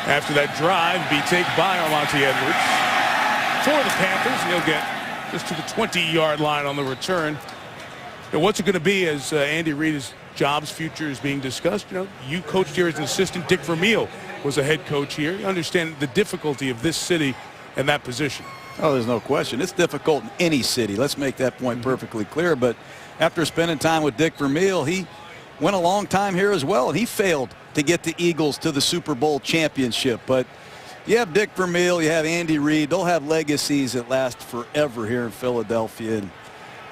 A: after that drive be taken by Armonte Edwards for the Panthers, and he'll get just to the 20-yard line on the return. And what's it going to be as Andy Reid's job's future is being discussed? You know, you coached here as an assistant. Dick Vermeil was a head coach here. You understand the difficulty of this city and that position.
B: Oh, there's no question. It's difficult in any city. Let's make that point perfectly clear. But after spending time with Dick Vermeil, he went a long time here as well, and he failed to get the Eagles to the Super Bowl championship. But you have Dick Vermeil, you have Andy Reid. They'll have legacies that last forever here in Philadelphia. And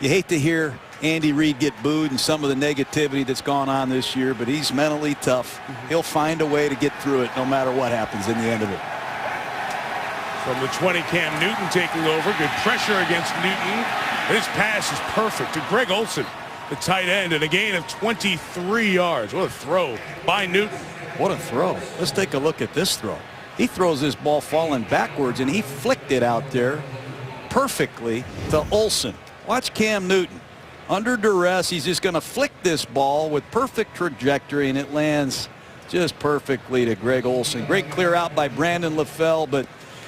B: you hate to hear Andy Reid get booed and some of the negativity that's gone on this year, but he's mentally tough. He'll find a way to get through it no matter what happens in the end of it.
A: From the 20, Cam Newton taking over. Good pressure against Newton. His pass is perfect to Greg Olsen, the tight end, and a gain of 23 yards. What a throw by Newton.
B: What a throw. Let's take a look at this throw. He throws this ball falling backwards, and he flicked it out there perfectly to Olsen. Watch Cam Newton. Under duress, he's just going to flick this ball with perfect trajectory, and it lands just perfectly to Greg Olsen. Great clear out by Brandon LaFell, but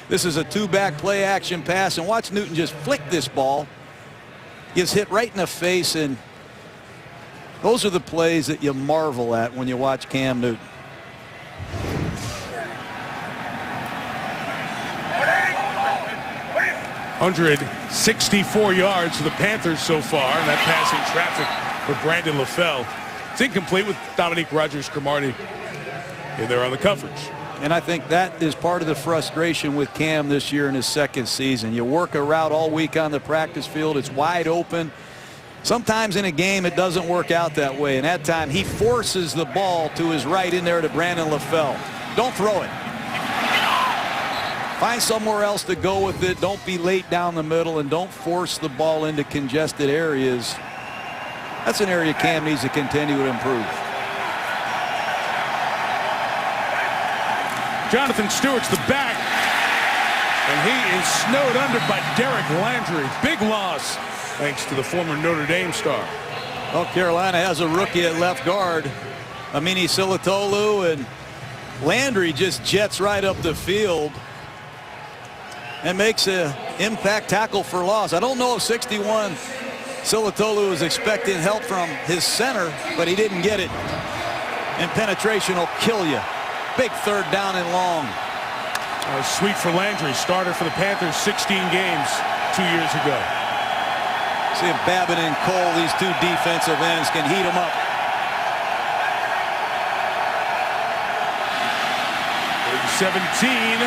B: this is a two-back play action pass, and watch Newton just flick this ball. Gets hit right in the face, and those are the plays that you marvel at when you watch Cam Newton.
A: $164 yards for the Panthers so far, and that pass in traffic for Brandon LaFell. It's incomplete with Dominique Rodgers-Cromartie in there on the coverage.
B: And I think that is part of the frustration with Cam this year in his second season. You work a route all week on the practice field. It's wide open. Sometimes in a game it doesn't work out that way. And that time he forces the ball to his right in there to Brandon LaFell. Don't throw it. Find somewhere else to go with it. Don't be late down the middle, and don't force the ball into congested areas. That's an area Cam needs to continue to improve.
A: Jonathan Stewart's the back, and he is snowed under by Derek Landry. Big loss thanks to the former Notre Dame star.
B: Well, Carolina has a rookie at left guard, Amini Silatolu, and Landry just jets right up the field and makes an impact tackle for loss. I don't know if 61 Silatolu was expecting help from his center, but he didn't get it. And penetration will kill you. Big third down and long.
A: Sweet for Landry, starter for the Panthers 16 games 2 years ago.
B: See if Babin and Cole, these two defensive ends, can heat them up.
A: 17.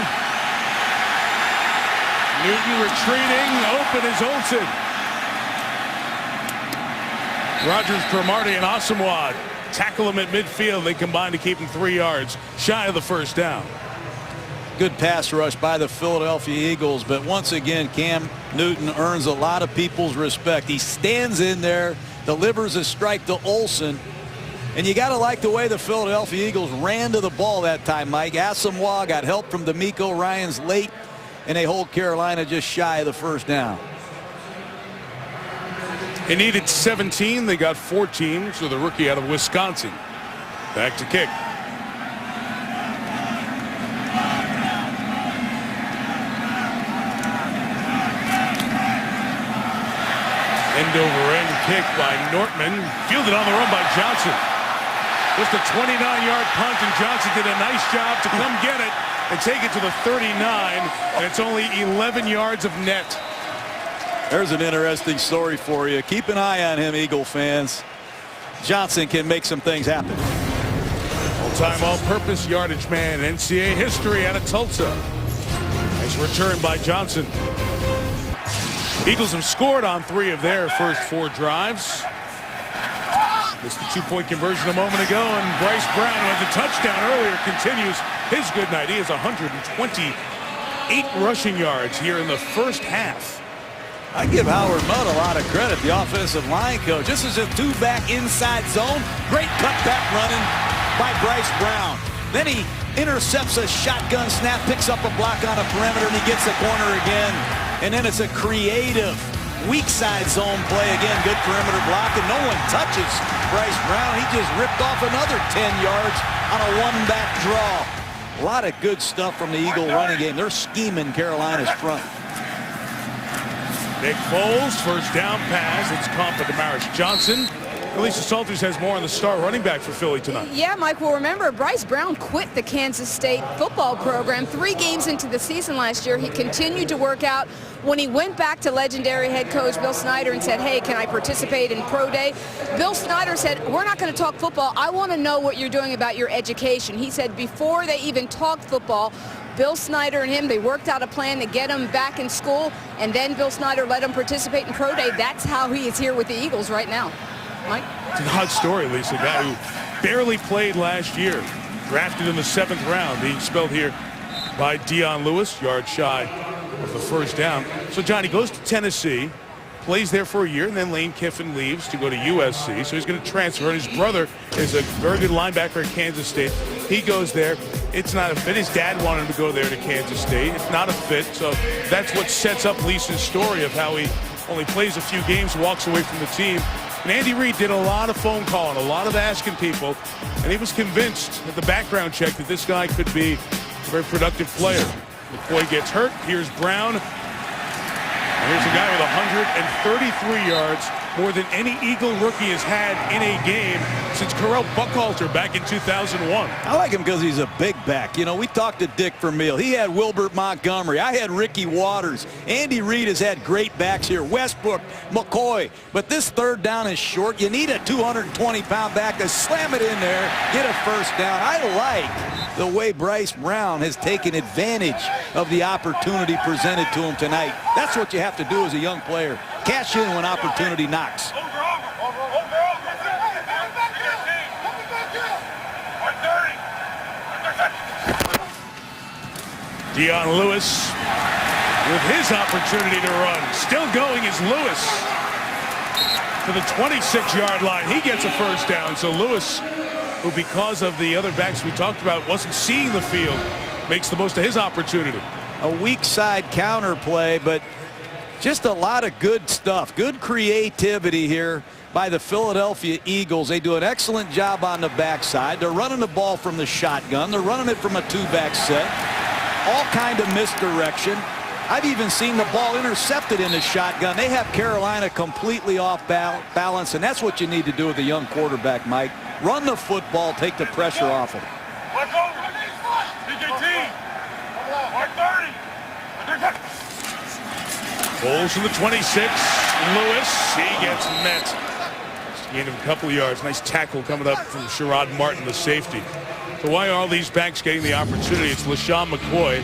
A: Newton retreating. Open is Olsen. Rogers, Cromartie, and Asamoah tackle him at midfield. They combine to keep him 3 yards shy of the first down.
B: Good pass rush by the Philadelphia Eagles, but once again, Cam Newton earns a lot of people's respect. He stands in there, delivers a strike to Olsen, and you got to like the way the Philadelphia Eagles ran to the ball that time, Mike. Asamoah got help from D'Amico Ryans late, and they hold Carolina just shy of the first down.
A: They needed 17. They got 14. So the rookie out of Wisconsin back to kick. End over end kick by Nortman. Fielded on the run by Johnson. Just a 29-yard punt, and Johnson did a nice job to come get it and take it to the 39. And it's only 11 yards of net.
B: There's an interesting story for you. Keep an eye on him, Eagle fans. Johnson can make some things happen.
A: All-time all-purpose yardage man in NCAA history out of Tulsa. Nice return by Johnson. Eagles have scored on 3 of their first 4 drives. Missed the 2-point conversion a moment ago, and Bryce Brown, who had the touchdown earlier, continues his good night. He has 128 rushing yards here in the first half.
B: I give Howard Mudd a lot of credit, the offensive line coach. This is a 2-back inside zone. Great cutback running by Bryce Brown. Then he intercepts a shotgun snap, picks up a block on a perimeter, and he gets the corner again. And then it's a creative weak side zone play again. Good perimeter block, and no one touches Bryce Brown. He just ripped off another 10 yards on a 1-back draw. A lot of good stuff from the Eagle running game. They're scheming Carolina's front.
A: Nick Foles, first down pass. It's caught by Damaris Johnson. Lisa Salters has more on the star running back for Philly tonight.
D: Yeah, Mike, well, remember, Bryce Brown quit the Kansas State football program 3 games into the season last year. He continued to work out. When he went back to legendary head coach Bill Snyder and said, hey, can I participate in pro day? Bill Snyder said, we're not going to talk football. I want to know what you're doing about your education. He said before they even talked football, Bill Snyder and him, they worked out a plan to get him back in school, and then Bill Snyder let him participate in pro day. That's how he is here with the Eagles right now. Mike?
A: It's an odd story, Lisa. A guy who barely played last year, drafted in the 7th round, being spelled here by Dion Lewis, yard shy of the first down. So Johnny goes to Tennessee, plays there for a year, and then Lane Kiffin leaves to go to USC. So he's going to transfer. And his brother is a very good linebacker at Kansas State. He goes there. It's not a fit. His dad wanted him to go there to Kansas State. It's not a fit. So that's what sets up Lisa's story of how he only plays a few games, walks away from the team. And Andy Reid did a lot of phone calling, a lot of asking people, and he was convinced at the background check that this guy could be a very productive player. McCoy gets hurt. Here's Brown. And here's a guy with 133 yards, more than any Eagle rookie has had in a game since Correll Buckhalter back in 2001.
B: I like him because he's a big back. You know, we talked to Dick Vermeil. He had Wilbert Montgomery. I had Ricky Waters. Andy Reid has had great backs here. Westbrook, McCoy. But this 3rd down is short. You need a 220-pound back to slam it in there, get a first down. I like the way Bryce Brown has taken advantage of the opportunity presented to him tonight. That's what you have to do as a young player. Cash in when opportunity knocks.
A: Dion Lewis with his opportunity to run. Still going is Lewis to the 26-yard line. He gets a first down. So Lewis, who because of the other backs we talked about wasn't seeing the field, makes the most of his opportunity.
B: A weak side counter play, but just a lot of good stuff. Good creativity here by the Philadelphia Eagles. They do an excellent job on the backside. They're running the ball from the shotgun. They're running it from a 2-back set. All kind of misdirection. I've even seen the ball intercepted in the shotgun. They have Carolina completely off balance, and that's what you need to do with a young quarterback, Mike. Run the football, take the pressure off him.
A: Foles from the 26. Lewis, he gets met. Just gained him a couple of yards. Nice tackle coming up from Sherrod Martin, the safety. So why are all these backs getting the opportunity? It's LaShawn McCoy,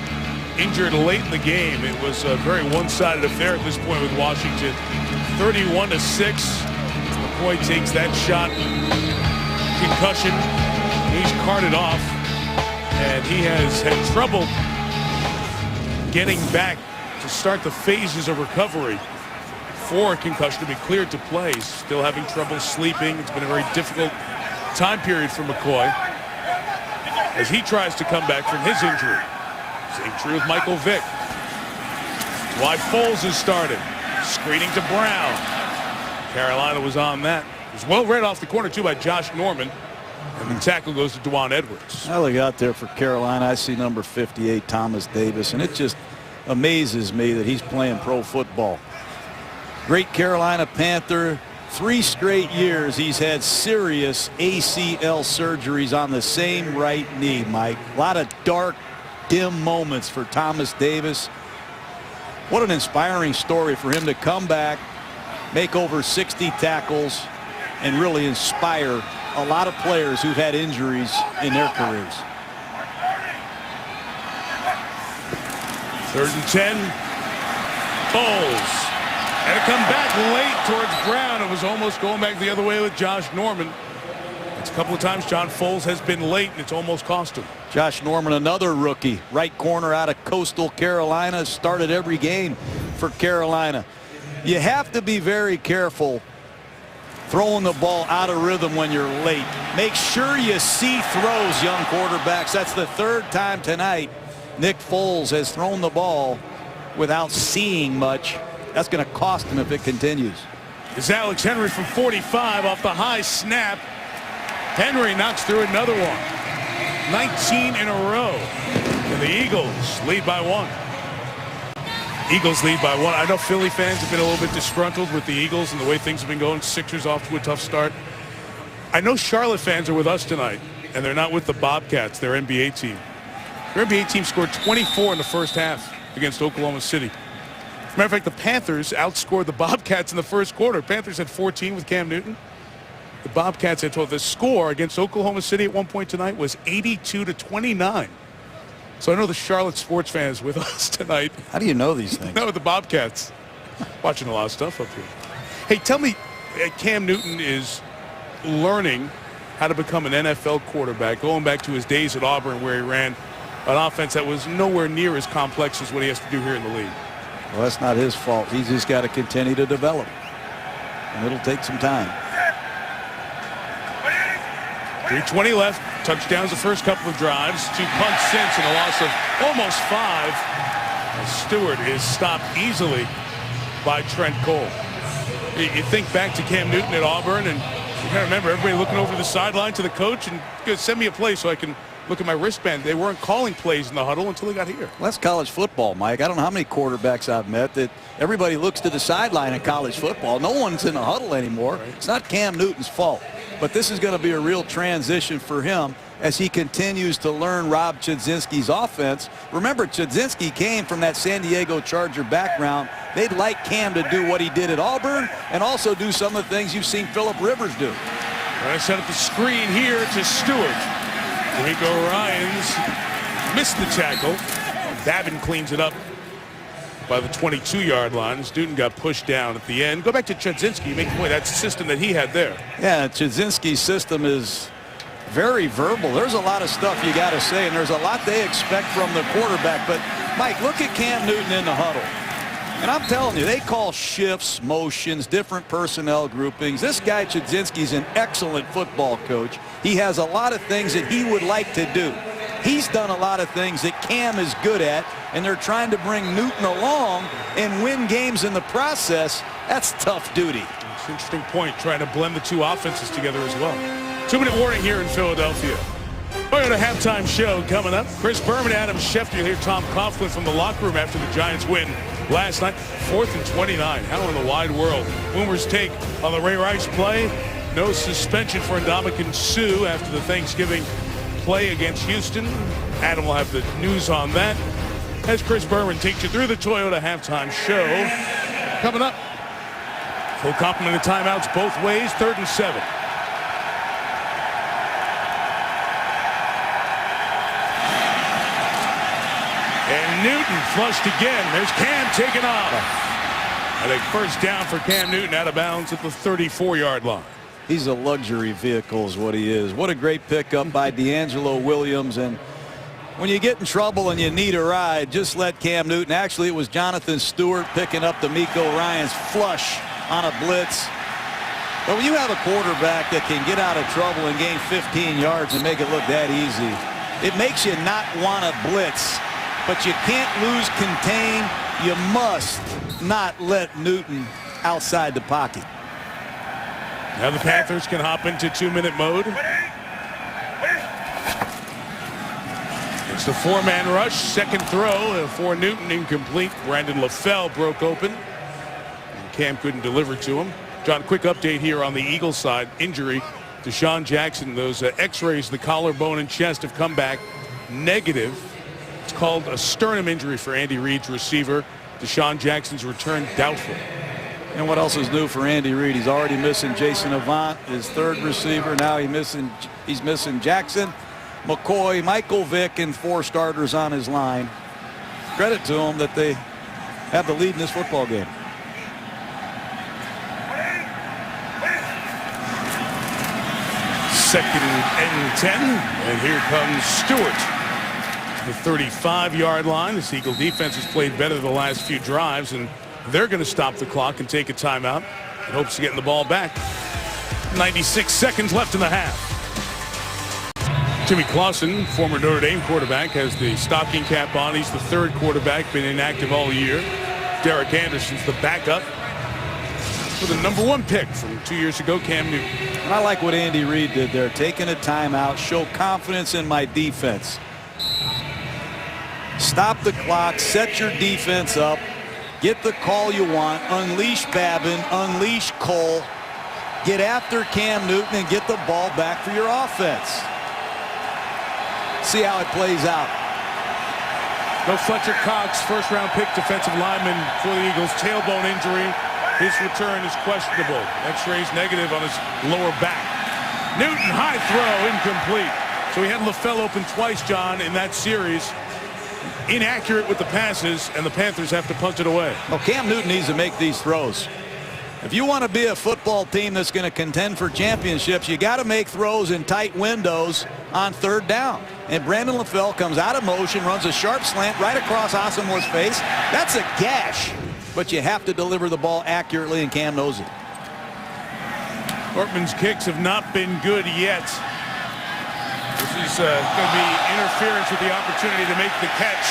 A: injured late in the game. It was a very one-sided affair at this point with Washington. 31-6. McCoy takes that shot. Concussion. He's carted off. And he has had trouble getting back to start the phases of recovery for a concussion to be cleared to play. Still having trouble sleeping. It's been a very difficult time period for McCoy as he tries to come back from his injury. Same true with Michael Vick. That's why Foles has started. Screening to Brown. Carolina was on that. It was well read off the corner, too, by Josh Norman. And the tackle goes to Dwan Edwards.
B: I look out there for Carolina. I see number 58, Thomas Davis, and it just amazes me that he's playing pro football. Great Carolina Panther. 3 straight years he's had serious ACL surgeries on the same right knee, Mike. A lot of dark, dim moments for Thomas Davis. What an inspiring story for him to come back, make over 60 tackles, and really inspire a lot of players who've had injuries in their careers.
A: 3rd and 10. Foles. And to come back late towards Brown. It was almost going back the other way with Josh Norman. It's a couple of times John Foles has been late, and it's almost cost him.
B: Josh Norman, another rookie, right corner out of Coastal Carolina, started every game for Carolina. You have to be very careful throwing the ball out of rhythm when you're late. Make sure you see throws, young quarterbacks. That's the 3rd time tonight Nick Foles has thrown the ball without seeing much. That's going to cost him if it continues.
A: It's Alex Henry from 45 off the high snap. Henry knocks through another one. 19 in a row. And the Eagles lead by 1. Eagles lead by 1. I know Philly fans have been a little bit disgruntled with the Eagles and the way things have been going. Sixers off to a tough start. I know Charlotte fans are with us tonight, and they're not with the Bobcats, their NBA team. Their NBA team scored 24 in the first half against Oklahoma City. As a matter of fact, the Panthers outscored the Bobcats in the first quarter. Panthers had 14 with Cam Newton. The Bobcats had 12. The score against Oklahoma City at one point tonight was 82-29. So I know the Charlotte sports fans with us tonight.
B: How do you know these things?
A: No, the Bobcats. Watching a lot of stuff up here. Hey, tell me, Cam Newton is learning how to become an NFL quarterback, going back to his days at Auburn where he ran an offense that was nowhere near as complex as what he has to do here in the league.
B: Well, that's not his fault. He's just got to continue to develop. And it'll take some time.
A: 3:20 left. Touchdowns the first couple of drives. 2 punts since and a loss of almost 5. And Stewart is stopped easily by Trent Cole. You think back to Cam Newton at Auburn, and you kind of remember everybody looking over the sideline to the coach and send me a play so I can look at my wristband. They weren't calling plays in the huddle until they got here.
B: Well, that's college football, Mike. I don't know how many quarterbacks I've met that everybody looks to the sideline in college football. No one's in the huddle anymore. Right. It's not Cam Newton's fault. But this is going to be a real transition for him as he continues to learn Rob Chudzinski's offense. Remember, Chudzinski came from that San Diego Charger background. They'd like Cam to do what he did at Auburn and also do some of the things you've seen Phillip Rivers do.
A: I set up the screen here to Stewart. Rico Ryans missed the tackle. Babin cleans it up by the 22-yard line. Newton got pushed down at the end. Go back to Chudzinski. Make the point. That's the system that he had there.
B: Yeah, Chudzinski's system is very verbal. There's a lot of stuff you got to say, and there's a lot they expect from the quarterback. But, Mike, look at Cam Newton in the huddle. And I'm telling you, they call shifts, motions, different personnel groupings. This guy, Chudzinski's an excellent football coach. He has a lot of things that he would like to do. He's done a lot of things that Cam is good at, and they're trying to bring Newton along and win games in the process. That's tough duty.
A: It's an interesting point, trying to blend the two offenses together as well. 2-minute warning here in Philadelphia. We're on a halftime show coming up. Chris Berman, Adam Schefter. You'll hear Tom Coughlin from the locker room after the Giants win last night. 4th and 29. How in the wide world? Boomer's take on the Ray Rice play. No suspension for Ndamukong Suh after the Thanksgiving play against Houston. Adam will have the news on that. as Chris Berman takes you through the Toyota halftime show. Coming up, full complement of timeouts both ways, 3rd and 7. And Newton flushed again. There's Cam taking off. I think first down for Cam Newton, out of bounds at the 34-yard line.
B: He's a luxury vehicle is what he is. What a great pickup by D'Angelo Williams. And when you get in trouble and you need a ride, just let Cam Newton. Actually, it was Jonathan Stewart picking up D'Amico Ryans flush on a blitz. But when you have a quarterback that can get out of trouble and gain 15 yards and make it look that easy, it makes you not want to blitz. But you can't lose contain. You must not let Newton outside the pocket.
A: Now the Panthers can hop into 2-minute mode. It's the 4-man rush. Second throw for Newton, incomplete. Brandon LaFell broke open. And Cam couldn't deliver to him. John, quick update here on the Eagles side. Injury to Deshaun Jackson. Those x-rays, the collarbone and chest, have come back negative. It's called a sternum injury for Andy Reid's receiver. Deshaun Jackson's return doubtful.
B: And what else is new for Andy Reid? He's already missing Jason Avant, his 3rd receiver. Now he's missing Jackson, McCoy, Michael Vick, and 4 starters on his line. Credit to them that they have the lead in this football game.
A: Second and 10. And here comes Stewart. The 35-yard line. This Eagle defense has played better the last few drives, and they're going to stop the clock and take a timeout in hopes of getting the ball back. 96 seconds left in the half. Jimmy Clausen, former Notre Dame quarterback, has the stocking cap on. He's the 3rd quarterback, been inactive all year. Derek Anderson's the backup for the #1 pick from 2 years ago, Cam Newton.
B: And I like what Andy Reid did there, taking a timeout, show confidence in my defense. Stop the clock, set your defense up, get the call you want, unleash Babin, unleash Cole, get after Cam Newton and get the ball back for your offense. See how it plays out.
A: No Fletcher Cox, first-round pick defensive lineman for the Eagles, tailbone injury. His return is questionable. X-rays negative on his lower back. Newton, high throw, incomplete. So he had LaFell open twice, John, in that series. Inaccurate with the passes, and the Panthers have to punt it away.
B: Well, Cam Newton needs to make these throws. If you want to be a football team that's going to contend for championships, you got to make throws in tight windows on 3rd down. And Brandon LaFell comes out of motion, runs a sharp slant right across Asamoah's face. That's a gash, but you have to deliver the ball accurately, and Cam knows it.
A: Ortman's kicks have not been good yet. This is going to be interference with the opportunity to make the catch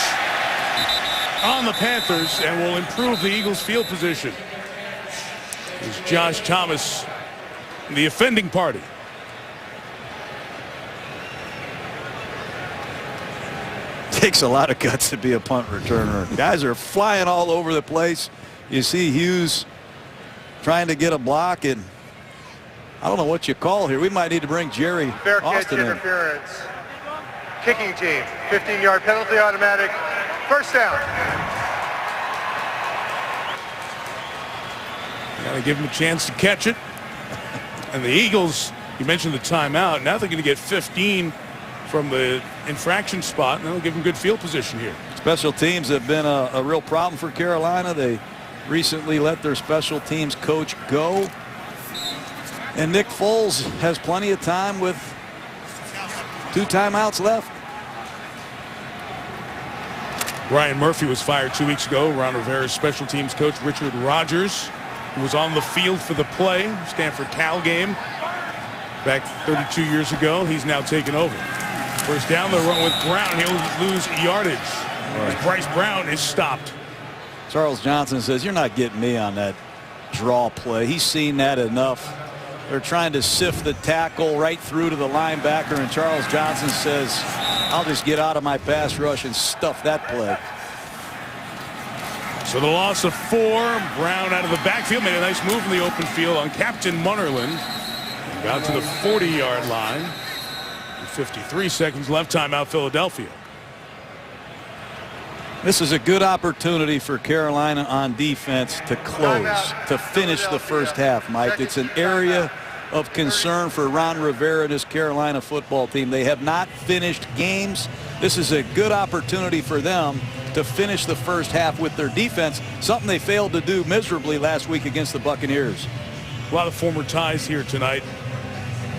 A: on the Panthers, and will improve the Eagles' field position. It's Josh Thomas, the offending party.
B: Takes a lot of guts to be a punt returner. Guys are flying all over the place. You see Hughes trying to get a block, and I don't know what you call here. We might need to bring Jerry
C: Fair catch
B: Austin in.
C: interference. Kicking team. 15-yard penalty, automatic. First down.
A: Got to give him a chance to catch it. And the Eagles, you mentioned the timeout. Now they're going to get 15 from the infraction spot, and that'll give them good field position here.
B: Special teams have been a real problem for Carolina. They recently let their special teams coach go. And Nick Foles has plenty of time with 2 timeouts left.
A: Ryan Murphy was fired 2 weeks ago. Ron Rivera's special teams coach Richard Rodgers, who was on the field for the play, Stanford Cal game back 32 years ago. He's now taken over. First down, they'll run with Brown. He'll lose yardage. Right. Bryce Brown is stopped.
B: Charles Johnson says, you're not getting me on that draw play. He's seen that enough. They're trying to sift the tackle right through to the linebacker, and Charles Johnson says, I'll just get out of my pass rush and stuff that play.
A: So the loss of 4. Brown out of the backfield, made a nice move in the open field on Captain Munnerlyn. Got to the 40-yard line. 53 seconds left, timeout Philadelphia.
B: This is a good opportunity for Carolina on defense to close, to finish the first half, Mike. It's an area of concern for Ron Rivera and his Carolina football team. They have not finished games. This is a good opportunity for them to finish the first half with their defense, something they failed to do miserably last week against the Buccaneers.
A: A lot of former ties here tonight.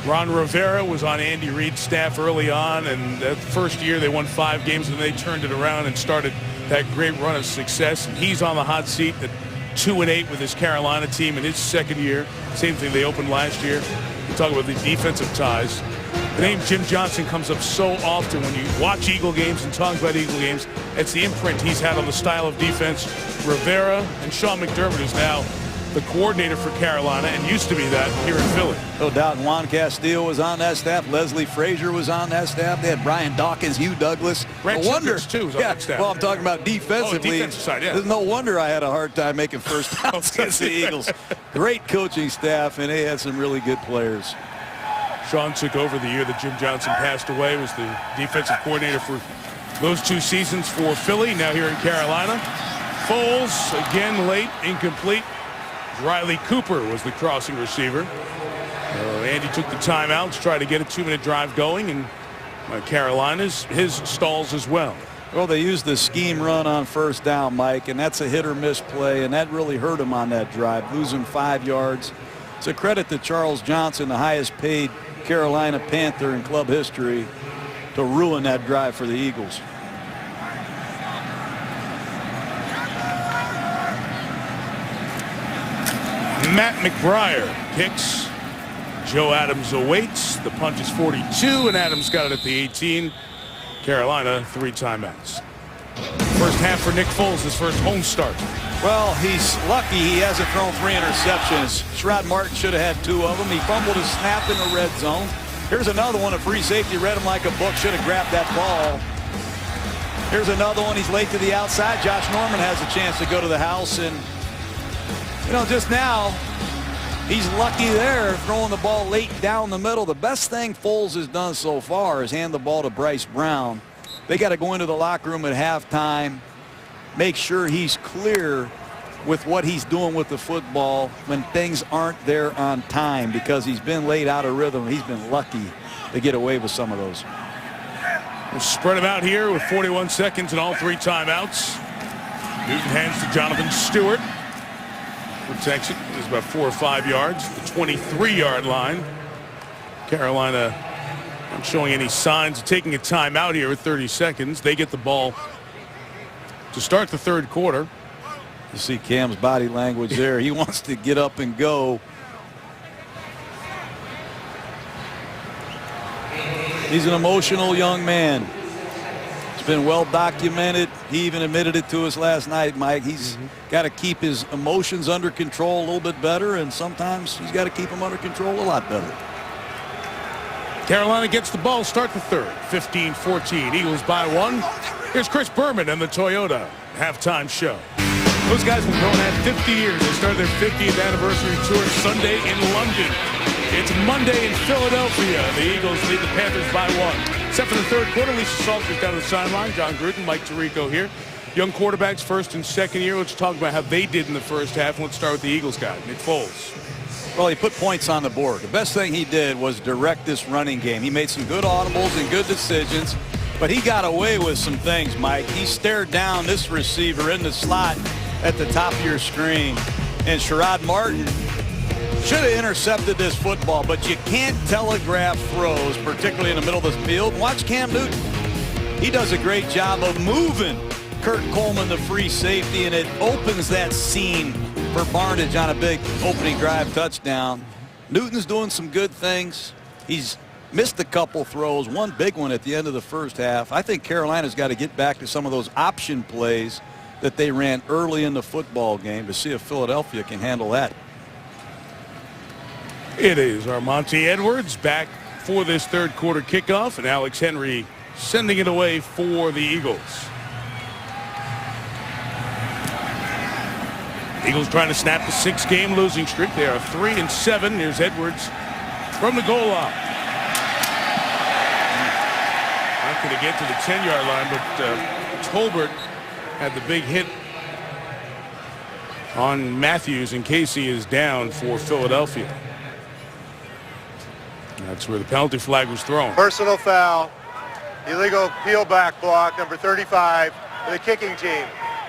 A: Ron Rivera was on Andy Reid's staff early on, and that first year they won 5 games, and they turned it around and started that great run of success. And he's on the hot seat at 2-8 with his Carolina team in his second year. Same thing they opened last year. We talk about the defensive ties. The name Jim Johnson comes up so often when you watch Eagle games and talk about Eagle games. It's the imprint he's had on the style of defense. Rivera and Sean McDermott is now the coordinator for Carolina and used to be that here in Philly.
B: No doubt. Juan Castillo was on that staff. Leslie Frazier was on that staff. They had Brian Dawkins, Hugh Douglas.
A: Brent
B: No wonder,
A: Childress, too, was on that staff.
B: Well, I'm talking about defensively.
A: Defensive side, yeah.
B: There's no wonder I had a hard time making first downs against the Eagles. Great coaching staff, and they had some really good players.
A: Sean took over the year that Jim Johnson passed away, was the defensive coordinator for those 2 seasons for Philly, now here in Carolina. Foles, again late, incomplete. Riley Cooper was the crossing receiver. Andy took the timeout to try to get a 2-minute drive going, and Carolina's his stalls as well.
B: Well, they used the scheme run on first down, Mike, and that's a hit or miss play, and that really hurt him on that drive, losing 5 yards. It's a credit to Charles Johnson, the highest paid Carolina Panther in club history, to ruin that drive for the Eagles.
A: Matt McBriar kicks. Joe Adams awaits. The punt is 42, and Adams got it at the 18. Carolina 3 timeouts. First half for Nick Foles, his first home start.
B: Well, he's lucky he hasn't thrown 3 interceptions. Sherrod Martin should have had 2 of them. He fumbled his snap in the red zone. Here's another one. A free safety read him like a book. Should have grabbed that ball. Here's another one. He's late to the outside. Josh Norman has a chance to go to the house. And, you know, just now, he's lucky there, throwing the ball late down the middle. The best thing Foles has done so far is hand the ball to Bryce Brown. They got to go into the locker room at halftime, make sure he's clear with what he's doing with the football when things aren't there on time, because he's been laid out of rhythm. He's been lucky to get away with some of those.
A: We'll spread him out here with 41 seconds and all 3 timeouts. Newton hands to Jonathan Stewart. Protects it. It's about 4 or 5 yards. The 23-yard line. Carolina not showing any signs of taking a timeout here at 30 seconds. They get the ball to start the 3rd quarter.
B: You see Cam's body language there. He wants to get up and go. He's an emotional young man. It's been well documented. He even admitted it to us last night, Mike. He's got to keep his emotions under control a little bit better, and sometimes he's got to keep them under control a lot better.
A: Carolina gets the ball, start the 3rd, 15-14. Eagles by 1. Here's Chris Berman and the Toyota halftime show. Those guys have been going at 50 years. They started their 50th anniversary tour Sunday in London. It's Monday in Philadelphia. The Eagles lead the Panthers by 1. Except for the 3rd quarter, Lisa Salters down the sideline. John Gruden, Mike Tirico here. Young quarterbacks, 1st and 2nd year. Let's talk about how they did in the first half. And let's start with the Eagles guy, Nick Foles.
B: Well, he put points on the board. The best thing he did was direct this running game. He made some good audibles and good decisions, but he got away with some things, Mike. He stared down this receiver in the slot at the top of your screen, and Sherrod Martin should have intercepted this football, but you can't telegraph throws, particularly in the middle of the field. Watch Cam Newton. He does a great job of moving Kurt Coleman, the free safety, and it opens that seam for Barnage on a big opening drive touchdown. Newton's doing some good things. He's missed a couple throws, one big one at the end of the first half. I think Carolina's got to get back to some of those option plays that they ran early in the football game to see if Philadelphia can handle that.
A: It is Armonte Edwards back for this 3rd quarter kickoff, and Alex Henry sending it away for the Eagles. Eagles trying to snap the 6-game losing streak. They are 3-7. Here's Edwards from the goal line. Not going to get to the 10-yard line, but Tolbert had the big hit on Matthews, and Casey is down for Philadelphia. That's where the penalty flag was thrown.
C: Personal foul, illegal peel back block, number 35 for the kicking team.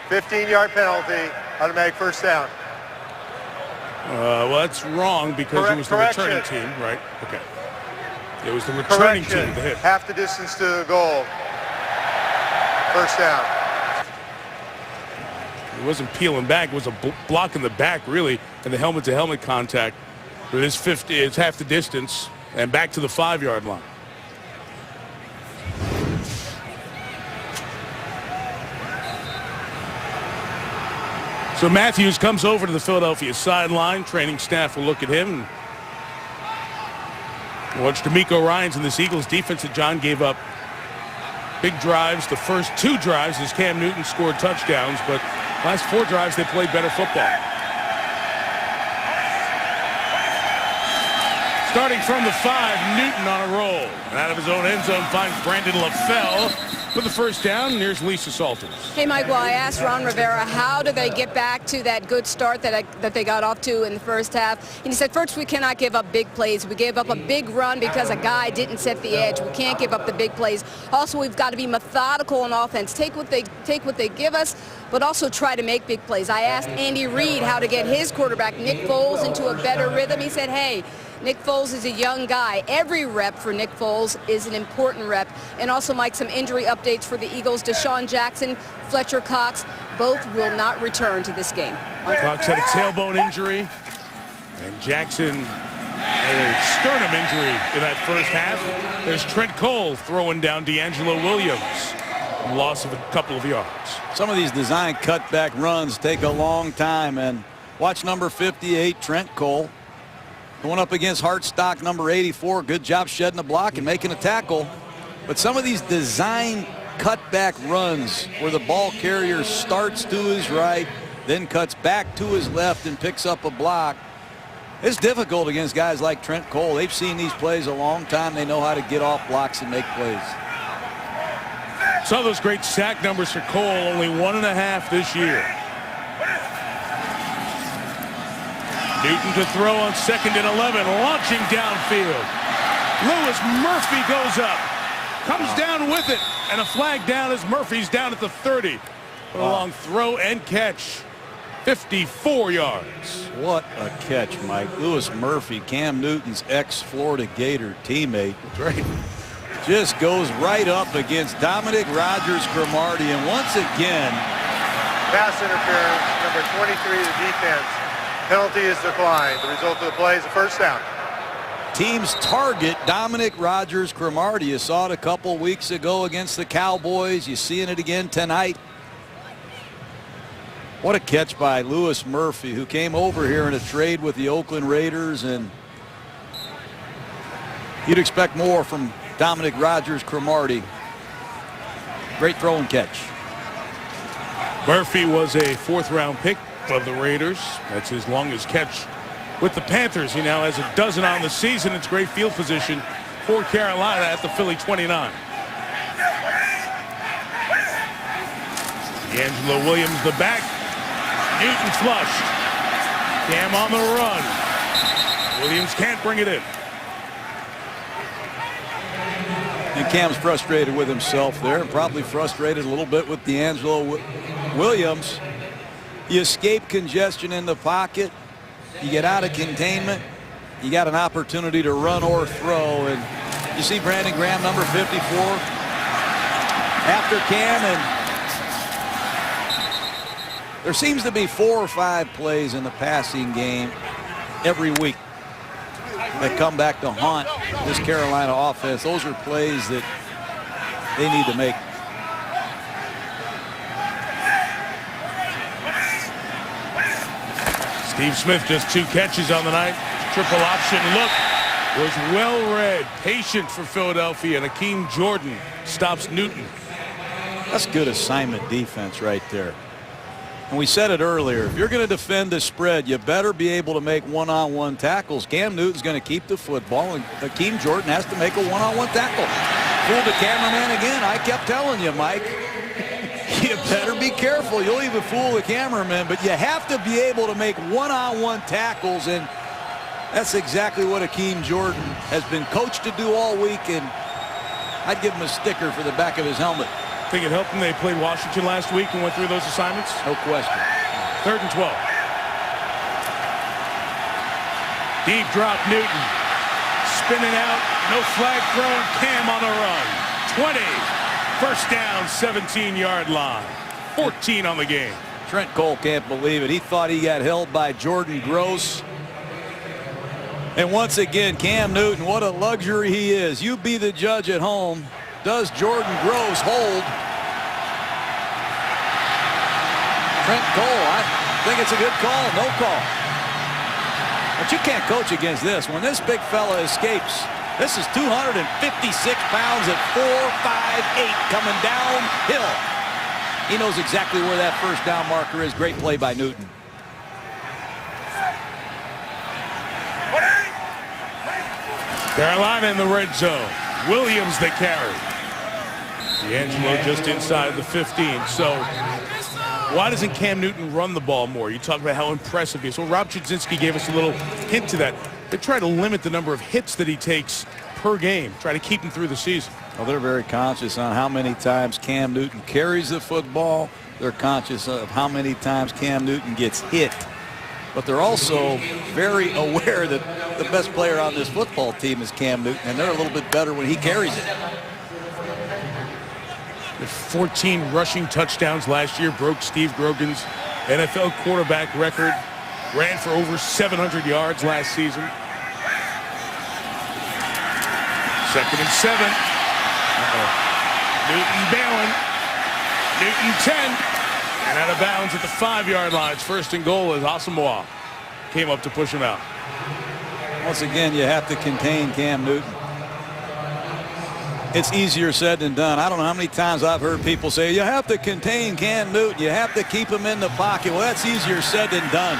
C: 15-yard penalty, automatic first down.
A: Well, that's wrong because it was the returning team, right? Okay. It was the returning team with the hit.
C: Half the distance to the goal. First down.
A: It wasn't peeling back. It was a block in the back, really, and the helmet-to-helmet contact. But it's half the distance and back to the 5-yard line. So Matthews comes over to the Philadelphia sideline. Training staff will look at him. Watch D'Amico Ryans in this Eagles defense that John gave up big drives. The first 2 drives as Cam Newton scored touchdowns, but last 4 drives they played better football. Starting from the 5, Newton on a roll. And out of his own end zone finds Brandon LaFell for the first down. And here's Lisa Salters.
D: Hey, Mike, well, I asked Ron Rivera, how do they get back to that good start that they got off to in the first half? And he said, first, we cannot give up big plays. We gave up a big run because a guy didn't set the edge. We can't give up the big plays. Also, we've got to be methodical on offense. Take what they give us, but also try to make big plays. I asked Andy Reid how to get his quarterback, Nick Foles, into a better rhythm. He said, hey, Nick Foles is a young guy. Every rep for Nick Foles is an important rep. And also, Mike, some injury updates for the Eagles. Deshaun Jackson, Fletcher Cox, both will not return to this game.
A: Cox had a tailbone injury, and Jackson had a sternum injury in that first half. There's Trent Cole throwing down D'Angelo Williams. Loss of a couple of yards.
B: Some of these design cutback runs take a long time, and watch number 58, Trent Cole, going up against Hartstock, number 84. Good job shedding the block and making a tackle. But some of these design cutback runs where the ball carrier starts to his right, then cuts back to his left and picks up a block, it's difficult against guys like Trent Cole. They've seen these plays a long time. They know how to get off blocks and make plays.
A: Some of those great sack numbers for Cole, only 1.5 this year. Newton to throw on 2nd and 11, launching downfield. Lewis Murphy goes up, comes down with it, and a flag down as Murphy's down at the 30. A long throw and catch, 54 yards.
B: What a catch, Mike. Lewis Murphy, Cam Newton's ex-Florida Gator teammate.
A: That's right.
B: Just goes right up against Dominic Rodgers-Cromartie, and once again,
C: Pass interference, number 23, the defense. Penalty is declined. The result of the play is a first down.
B: teams target Dominic Rodgers-Cromartie. You saw it a couple weeks ago against the Cowboys. You're seeing it again tonight. What a catch by Lewis Murphy, who came over here in a trade with the Oakland Raiders, and you'd expect more from Dominic Rodgers-Cromartie. Great throw and catch.
A: Murphy was a fourth-round pick of the Raiders. That's his longest catch with the Panthers. He now has a dozen on the season. It's great field position for Carolina at the Philly 29. D'Angelo Williams the back. Newton flushed. Cam on the run. Williams can't bring it in.
B: And Cam's frustrated with himself there, and probably frustrated a little bit with D'Angelo Williams. You escape congestion in the pocket. You get out of containment. You got an opportunity to run or throw. And you see Brandon Graham, number 54, after Cam. And there seems to be 4 or 5 plays in the passing game every week that come back to haunt this Carolina offense. Those are plays that they need to make.
A: Steve Smith just 2 catches on the night. Triple option look was well read. Patient for Philadelphia. And Akeem Jordan stops Newton.
B: That's good assignment defense right there. And we said it earlier, if you're going to defend the spread, you better be able to make one-on-one tackles. Cam Newton's going to keep the football, and Akeem Jordan has to make a one-on-one tackle. Fooled the cameraman again. I kept telling you, Mike. You Better be careful. You'll even fool the cameraman, but you have to be able to make one-on-one tackles, and that's exactly what Akeem Jordan has been coached to do all week, and I'd give him a sticker for the back of his helmet.
A: Think it helped them they played Washington last week and went through those assignments?
B: No question.
A: 3rd and 12. Deep drop, Newton. Spinning out, no flag thrown, Cam on the run. 20, first down, 17-yard line. 14 on the game.
B: Trent Cole can't believe it. He thought he got held by Jordan Gross. And once again, Cam Newton, what a luxury he is. You be the judge at home. Does Jordan Gross hold? Trent Cole, I think it's a good call, no call. But you can't coach against this. When this big fella escapes, this is 256 pounds at 4'5'8", coming downhill. He knows exactly where that first down marker is. Great play by Newton.
A: Carolina in the red zone. Williams the carry. D'Angelo just inside the 15. So why doesn't Cam Newton run the ball more? You talk about how impressive he is. Well, Rob Chudzinski gave us a little hint to that. They try to limit the number of hits that he takes per game. Try to keep him through the season.
B: Well, they're very conscious on how many times Cam Newton carries the football. They're conscious of how many times Cam Newton gets hit. But they're also very aware that the best player on this football team is Cam Newton, and they're a little bit better when he carries it.
A: 14 rushing touchdowns last year, broke Steve Grogan's NFL quarterback record. Ran for over 700 yards last season. 2nd and 7. Newton bailing. Newton 10. And out of bounds at the 5-yard line. It's 1st and goal as Asamoah came up to push him out.
B: Once again, you have to contain Cam Newton. It's easier said than done. I don't know how many times I've heard people say, you have to contain Cam Newton. You have to keep him in the pocket. Well, that's easier said than done.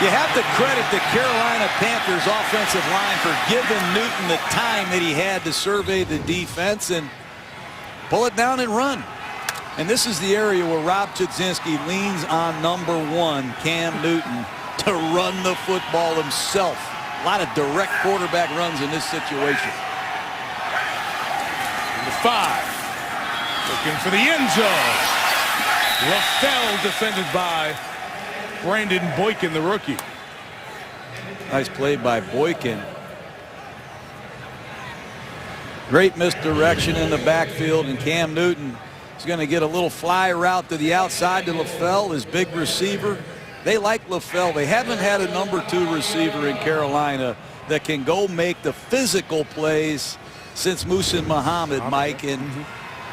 B: You have to credit the Carolina Panthers offensive line for giving Newton the time that he had to survey the defense and pull it down and run. And this is the area where Rob Chudzinski leans on number 1, Cam Newton, to run the football himself. A lot of direct quarterback runs in this situation.
A: Number 5, looking for the end zone. LaFell defended by Brandon Boykin, the rookie.
B: Nice play by Boykin. Great misdirection in the backfield, and Cam Newton is going to get a little fly route to the outside to LaFell, his big receiver. They like LaFell. They haven't had a number 2 receiver in Carolina that can go make the physical plays since Muhsin Muhammad, Mike, and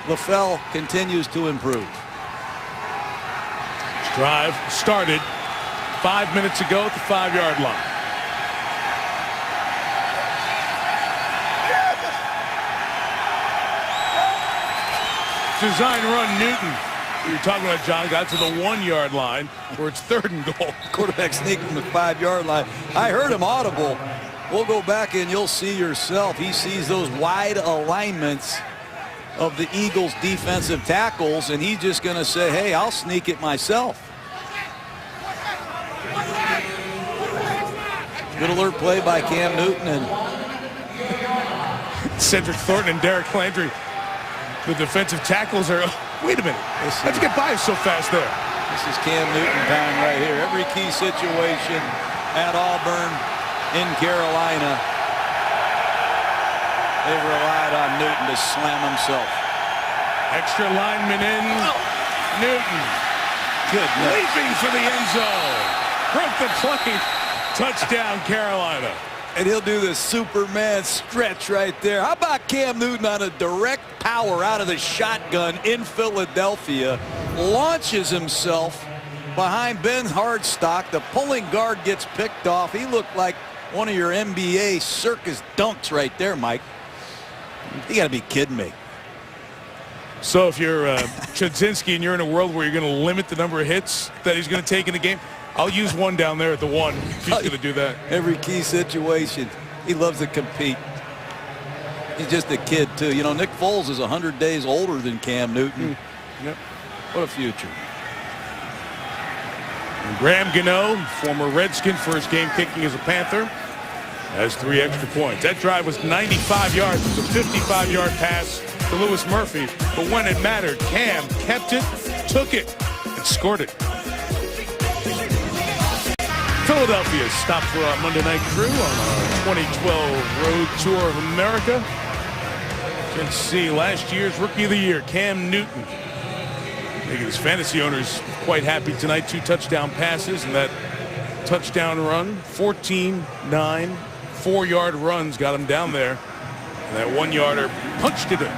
B: LaFell continues to improve.
A: Drive started 5 minutes ago at the 5-yard line. Design run, Newton. You're talking about John got to the 1-yard line where it's 3rd and goal.
B: Quarterback sneaking from the 5-yard line. I heard him audible. We'll go back and you'll see yourself. He sees those wide alignments of the Eagles defensive tackles, and he's just going to say, hey, I'll sneak it myself. Good alert play by Cam Newton. And
A: Cedric Thornton and Derek Landry. The defensive tackles are, wait a minute, how'd you get by so fast there?
B: This is Cam Newton time right here. Every key situation at Auburn, in Carolina, they've relied on Newton to slam himself.
A: Extra lineman in. Newton.
B: Good.
A: Leaping for the end zone. Broke the play. Touchdown, Carolina.
B: And he'll do the Superman stretch right there. How about Cam Newton on a direct power out of the shotgun in Philadelphia? Launches himself behind Ben Hardstock. The pulling guard gets picked off. He looked like one of your NBA circus dunks right there, Mike. You got to be kidding me.
A: So if you're Chudzinski and you're in a world where you're going to limit the number of hits that he's going to take in the game, I'll use one down there at the 1 if he's going to do that.
B: Every key situation. He loves to compete. He's just a kid, too. You know, Nick Foles is 100 days older than Cam Newton.
A: Yep.
B: What a future.
A: And Graham Gano, former Redskin, first game kicking as a Panther, has 3 extra points. That drive was 95 yards. It was a 55-yard pass to Lewis Murphy. But when it mattered, Cam kept it, took it, and scored it. Philadelphia stopped for our Monday night crew on our 2012 Road Tour of America. You can see last year's Rookie of the Year, Cam Newton, making his fantasy owners quite happy tonight. 2 touchdown passes and that touchdown run. 14-9, 4-yard runs got him down there. And that 1-yarder punched it in.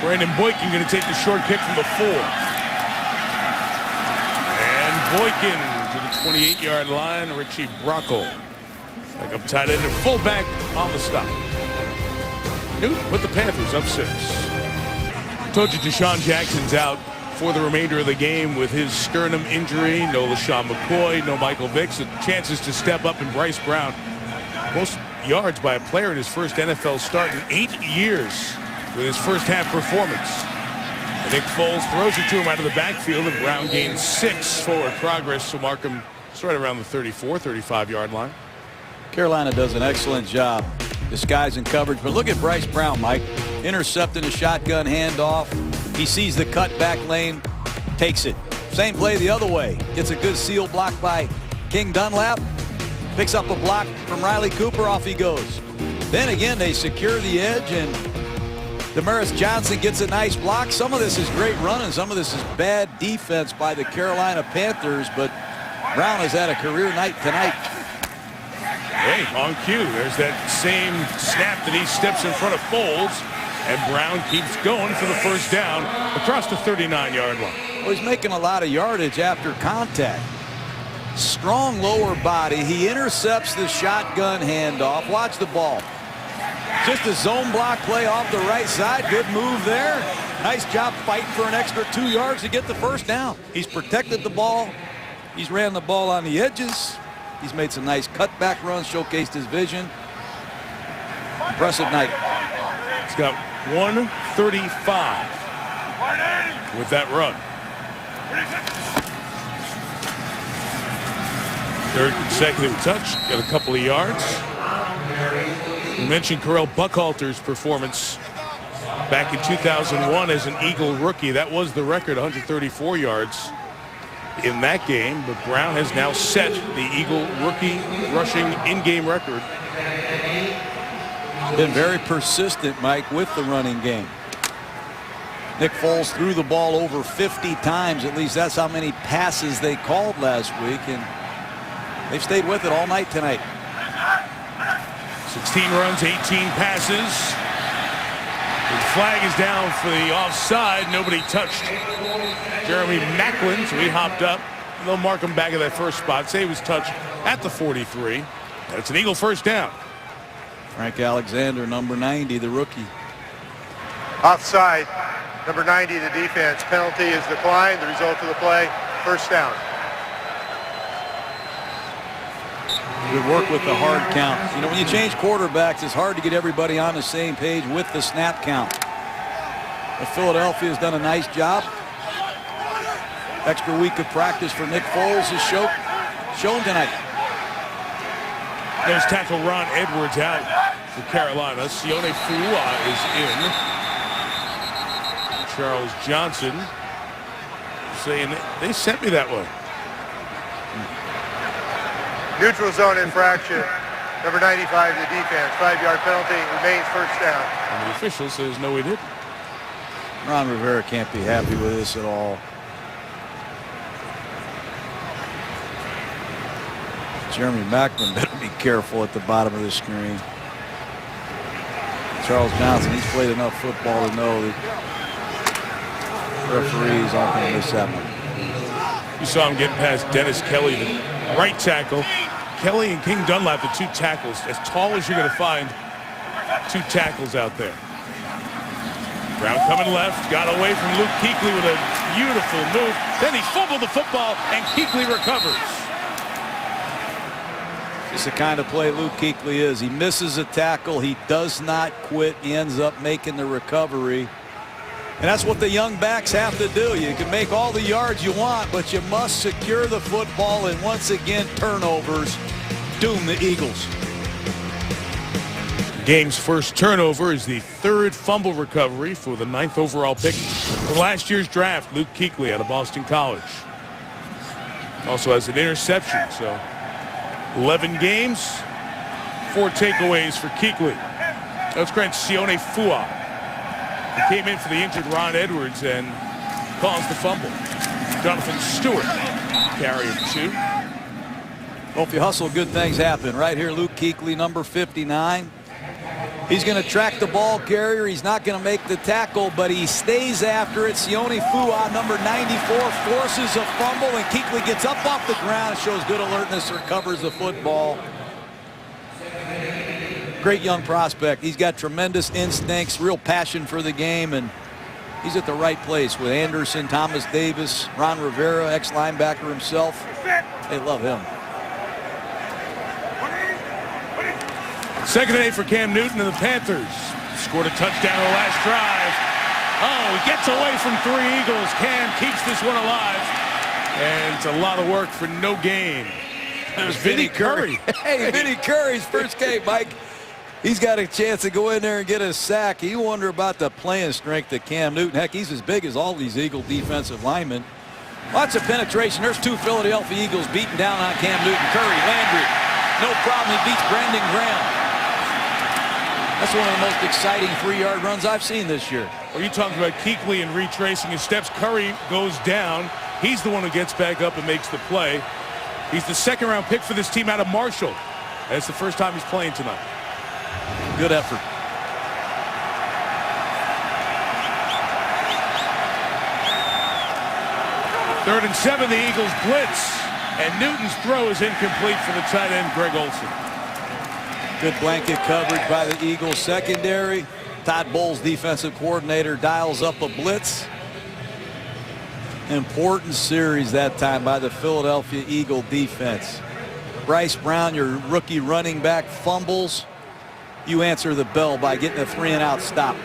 A: Brandon Boykin going to take the short kick from the 4. Boykin to the 28-yard line. Richie Brocco, like up tight end and fullback on the stop. Newton with the Panthers up 6. Told you Deshaun Jackson's out for the remainder of the game with his sternum injury. No LaShawn McCoy, no Michael Vick. So chances to step up, and Bryce Brown, most yards by a player in his first NFL start in 8 years with his first half performance. Nick Foles throws it to him out of the backfield, and Brown gains 6 forward progress. So mark him right around the 34, 35-yard line.
B: Carolina does an excellent job disguising coverage. But look at Bryce Brown, Mike, intercepting a shotgun handoff. He sees the cutback lane, takes it. Same play the other way. Gets a good seal block by King Dunlap. Picks up a block from Riley Cooper. Off he goes. Then again, they secure the edge, and Damaris Johnson gets a nice block. Some of this is great running. Some of this is bad defense by the Carolina Panthers. But Brown has had a career night tonight.
A: Hey, on cue. There's that same snap that he steps in front of Foles. And Brown keeps going for the first down across the 39-yard line.
B: Well, he's making a lot of yardage after contact. Strong lower body. He intercepts the shotgun handoff. Watch the ball. Just a zone block play off the right side. Good move there. Nice job fighting for an extra 2 yards to get the first down. He's protected the ball. He's ran the ball on the edges. He's made some nice cutback runs, showcased his vision. Impressive night.
A: He's got 135 with that run. Third consecutive touch. Got a couple of yards. You mentioned Carell Buckhalter's performance back in 2001 as an Eagle rookie. That was the record, 134 yards in that game. But Brown has now set the Eagle rookie rushing in-game record.
B: He's been very persistent, Mike, with the running game. Nick Foles threw the ball over 50 times. At least that's how many passes they called last week. And they've stayed with it all night tonight.
A: 16 runs, 18 passes. The flag is down for the offside. Nobody touched Jeremy Macklin, so he hopped up. They'll mark him back at that first spot. Say he was touched at the 43. And it's an Eagle first down.
B: Frank Alexander, number 90, the rookie.
C: Offside, number 90, the defense. Penalty is declined. The result of the play, first down.
B: Good work with the hard count. You know, when you change quarterbacks, it's hard to get everybody on the same page with the snap count. But Philadelphia has done a nice job. Extra week of practice for Nick Foles is shown tonight.
A: Nose tackle Ron Edwards out for Carolina. Sione Fua is in. Charles Johnson saying they sent me that way.
C: Neutral zone infraction. Number 95, the defense. 5-yard penalty. Remains first down.
A: And the official says no, he didn't.
B: Ron Rivera can't be happy with this at all. Jeremy Macklin better be careful at the bottom of the screen. Charles Johnson, he's played enough football to know that referees aren't going to miss that one.
A: You saw him getting past Dennis Kelly, the right tackle. Kelly and King Dunlap, the 2 tackles, as tall as you're going to find 2 tackles out there. Brown coming left, got away from Luke Kuechly with a beautiful move. Then he fumbled the football, and Kuechly recovers.
B: It's the kind of play Luke Kuechly is. He misses a tackle. He does not quit. He ends up making the recovery. And that's what the young backs have to do. You can make all the yards you want, but you must secure the football, and once again, turnovers doom the Eagles.
A: Game's first turnover is the third fumble recovery for the 9th overall pick for last year's draft, Luke Kuechly out of Boston College. Also has an interception, so 11 games, 4 takeaways for Kuechly. Let's grant Sione Fua. He came in for the injured Ron Edwards and caused the fumble. Jonathan Stewart, carry of 2.
B: Well, if you hustle, good things happen. Right here, Luke Kuechly, number 59. He's going to track the ball carrier. He's not going to make the tackle, but he stays after it. Sione Fua, number 94, forces a fumble, and Kuechly gets up off the ground, shows good alertness, recovers the football. Great young prospect. He's got tremendous instincts, real passion for the game, and he's at the right place with Anderson, Thomas Davis, Ron Rivera, ex-linebacker himself. They love him.
A: 2nd and 8 for Cam Newton and the Panthers. Scored a touchdown on the last drive. Oh, he gets away from 3 Eagles. Cam keeps this one alive. And it's a lot of work for no gain. There's Vinny Curry.
B: Hey, Vinny Curry's first game, Mike. He's got a chance to go in there and get a sack. You wonder about the playing strength of Cam Newton. Heck, he's as big as all these Eagle defensive linemen. Lots of penetration. There's 2 Philadelphia Eagles beating down on Cam Newton. Curry, Landry, no problem. He beats Brandon Graham. That's one of the most exciting 3-yard runs I've seen this year.
A: Well, you talking about Kuechly and retracing his steps. Curry goes down. He's the one who gets back up and makes the play. He's the 2nd-round pick for this team out of Marshall. And it's the first time he's playing tonight.
B: Good effort.
A: Third and 7, the Eagles blitz. And Newton's throw is incomplete for the tight end, Greg Olsen.
B: Good blanket coverage by the Eagles secondary. Todd Bowles, defensive coordinator, dials up a blitz. Important series that time by the Philadelphia Eagle defense. Bryce Brown, your rookie running back, fumbles. You answer the bell by getting a 3-and-out stop.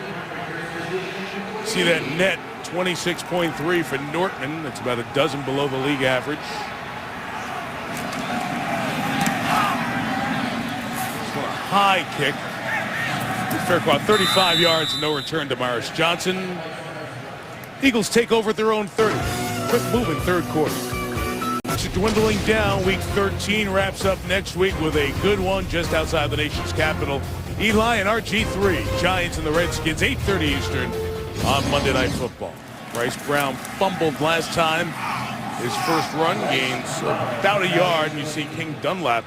A: See that net, 26.3 for Nortman. That's about a dozen below the league average. High kick. Fairclough, 35 yards and no return to Myers Johnson. Eagles take over at their own 30. Quick move in 3rd quarter. It's dwindling down. Week 13 wraps up next week with a good one just outside the nation's capital. Eli and RG3, Giants and the Redskins, 8:30 Eastern on Monday Night Football. Bryce Brown fumbled last time. His first run gains about a yard, and you see King Dunlap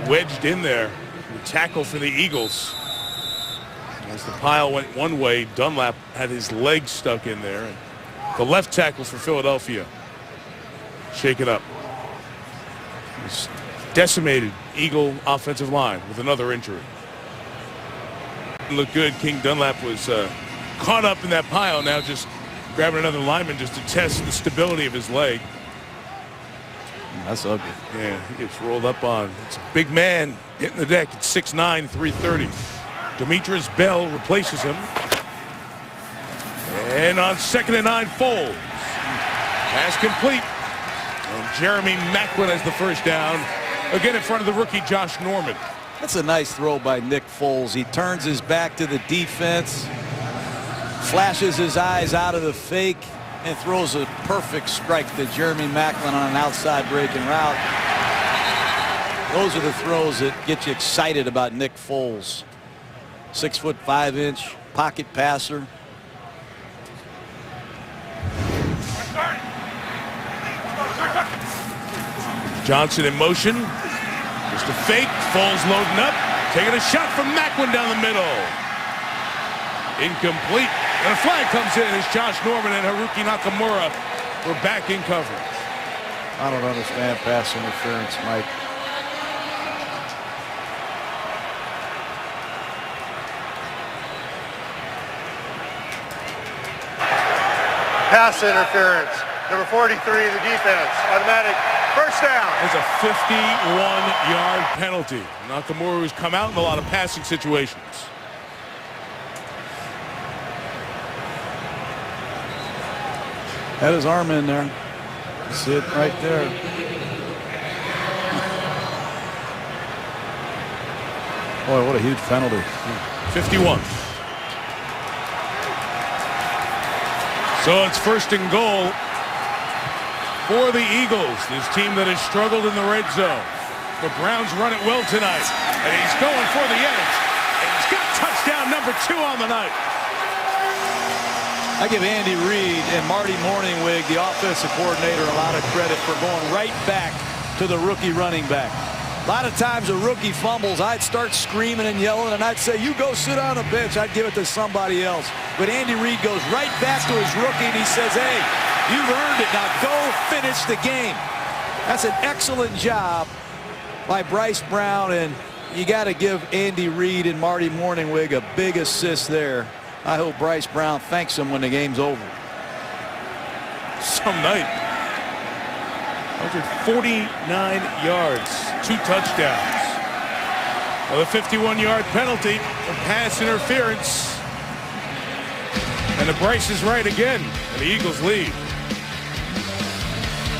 A: wedged in there. The tackle for the Eagles. As the pile went one way, Dunlap had his leg stuck in there. The left tackle for Philadelphia shaken up. This decimated Eagle offensive line with another injury. Didn't look good. King Dunlap was caught up in that pile, now just grabbing another lineman just to test the stability of his leg.
B: That's ugly.
A: Yeah, he gets rolled up on. It's a big man hitting the deck at 6'9", 330. Demetrius Bell replaces him. And on 2nd and 9, Foles. Pass complete. And Jeremy Macklin has the first down. Again in front of the rookie Josh Norman.
B: That's a nice throw by Nick Foles. He turns his back to the defense, flashes his eyes out of the fake, and throws a perfect strike to Jeremy Macklin on an outside breaking route. Those are the throws that get you excited about Nick Foles. 6'5" pocket passer.
A: Johnson in motion. Just a fake. Foles loading up. Taking a shot from Macklin down the middle. Incomplete. And a flag comes in as Josh Norman and Haruki Nakamura were back in coverage.
B: I don't understand pass interference, Mike.
C: Pass interference. Number 43, the defense. Automatic first down.
A: It's a 51-yard penalty. Nakamura has come out in a lot of passing situations.
B: Had his arm in there. See it right there. Boy, what a huge penalty.
A: 51. So it's first and goal for the Eagles, this team that has struggled in the red zone. The Browns run it well tonight, and he's going for the edge. And he's got touchdown number 2 on the night.
B: I give Andy Reid and Marty Morningwig, the offensive coordinator, a lot of credit for going right back to the rookie running back. A lot of times a rookie fumbles, I'd start screaming and yelling, and I'd say, you go sit on the bench. I'd give it to somebody else. But Andy Reid goes right back to his rookie, and he says, hey, you've earned it. Now go finish the game. That's an excellent job by Bryce Brown, and you got to give Andy Reid and Marty Morningwig a big assist there. I hope Bryce Brown thanks him when the game's over.
A: Some night. 149 yards, 2 touchdowns. Well, a 51-yard penalty for pass interference. And the Bryce is right again, and the Eagles lead.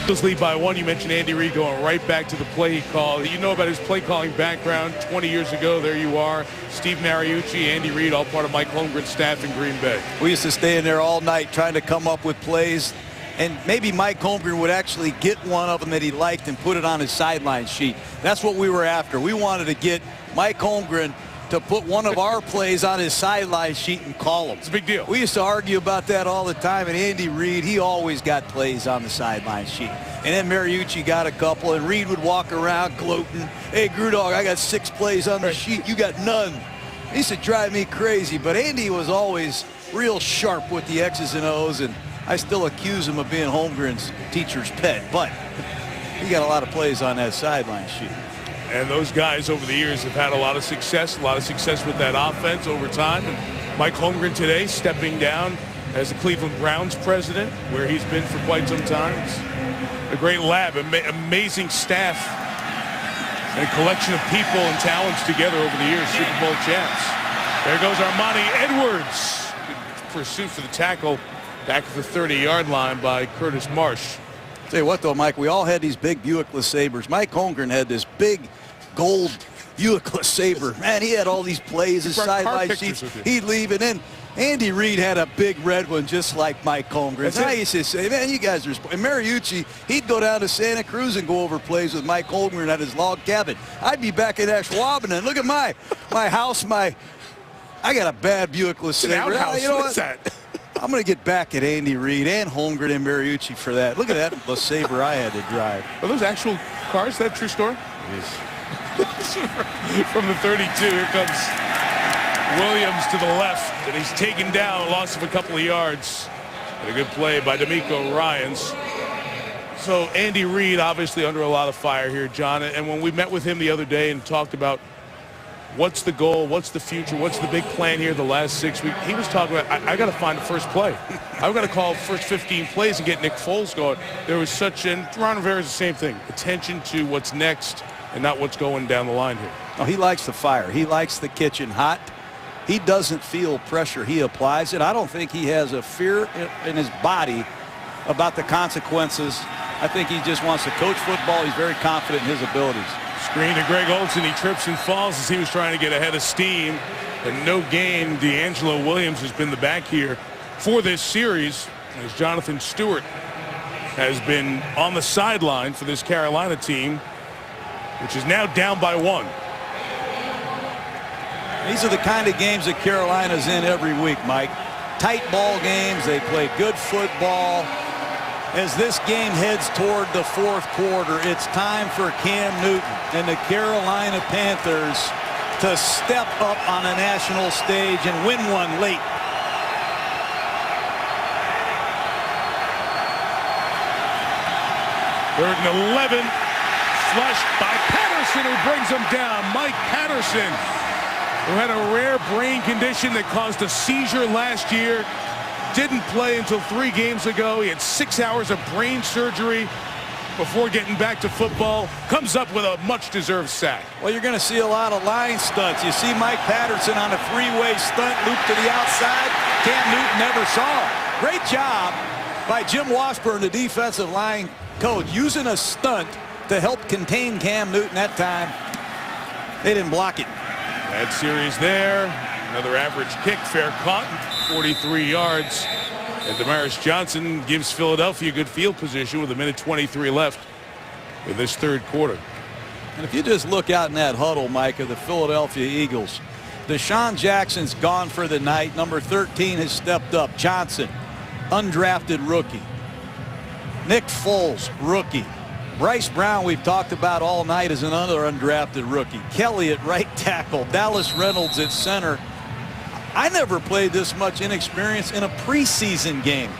A: Eagles lead by 1. You mentioned Andy Reid going right back to the play he called. You know about his play calling background. 20 years ago, there you are. Steve Mariucci, Andy Reid, all part of Mike Holmgren's staff in Green Bay.
B: We used to stay in there all night trying to come up with plays. And maybe Mike Holmgren would actually get one of them that he liked and put it on his sideline sheet. That's what we were after. We wanted to get Mike Holmgren to put one of our plays on his sideline sheet and call them.
A: It's a big deal.
B: We used to argue about that all the time, and Andy Reid, he always got plays on the sideline sheet. And then Mariucci got a couple, and Reid would walk around gloating, hey, Grudog, I got 6 plays on the sheet. You got none. It used to drive me crazy, but Andy was always real sharp with the X's and O's, and I still accuse him of being Holmgren's teacher's pet, but he got a lot of plays on that sideline sheet.
A: And those guys over the years have had a lot of success with that offense over time. And Mike Holmgren today stepping down as the Cleveland Browns president, where he's been for quite some time. It's a great lab, amazing staff, and a collection of people and talents together over the years, Super Bowl champs. There goes Armani Edwards. Good pursuit for the tackle back at the 30-yard line by Curtis Marsh.
B: Tell you what, though, Mike, we all had these big Buick LeSabres. Mike Holmgren had this big gold Buick LeSabre. Man, he had all these plays, his sideline sheets. He'd leave, and then Andy Reid had a big red one just like Mike Holmgren. I used to say, man, you guys are... And Mariucci, he'd go down to Santa Cruz and go over plays with Mike Holmgren at his log cabin. I'd be back in Ashwaubenon. Look at my house, I got a bad Buick LeSabre. You know
A: what's that?
B: I'm going to get back at Andy Reid and Holmgren and Mariucci for that. Look at that LeSabre I had to drive.
A: Are those actual cars? Is that a true story?
B: Yes.
A: From the 32, here comes Williams to the left, and he's taken down, loss of a couple of yards. And a good play by D'Amico Ryans. So Andy Reid obviously under a lot of fire here, John. And when we met with him the other day and talked about what's the goal, what's the future, what's the big plan here the last 6 weeks, he was talking about, I got to find the first play. I've got to call the first 15 plays and get Nick Foles going. There was such, and Ron Rivera's the same thing, attention to what's next and not what's going down the line here.
B: Oh, he likes the fire. He likes the kitchen hot. He doesn't feel pressure. He applies it. I don't think he has a fear in his body about the consequences. I think he just wants to coach football. He's very confident in his abilities.
A: Screen to Greg Olsen. He trips and falls as he was trying to get ahead of steam. And no gain. D'Angelo Williams has been the back here for this series, as Jonathan Stewart has been on the sideline for this Carolina team, which is now down by 1.
B: These are the kind of games that Carolina's in every week, Mike. Tight ball games. They play good football. As this game heads toward the 4th quarter, it's time for Cam Newton and the Carolina Panthers to step up on a national stage and win one late.
A: Third and 11. Flushed by Patterson, who brings him down. Mike Patterson, who had a rare brain condition that caused a seizure last year. Didn't play until 3 games ago. He had 6 hours of brain surgery before getting back to football. Comes up with a much-deserved sack.
B: Well, you're going to see a lot of line stunts. You see Mike Patterson on a 3-way stunt loop to the outside. Cam Newton never saw it. Great job by Jim Washburn, the defensive line coach, using a stunt to help contain Cam Newton that time. They didn't block it.
A: Bad series there. Another average kick, fair caught, 43 yards. And Damaris Johnson gives Philadelphia good field position with 1:23 left in this third quarter.
B: And if you just look out in that huddle, Mike, of the Philadelphia Eagles, Deshaun Jackson's gone for the night. Number 13 has stepped up. Johnson, undrafted rookie. Nick Foles, rookie. Bryce Brown, we've talked about all night, is another undrafted rookie. Kelly at right tackle. Dallas Reynolds at center. I never played this much inexperience in a preseason game.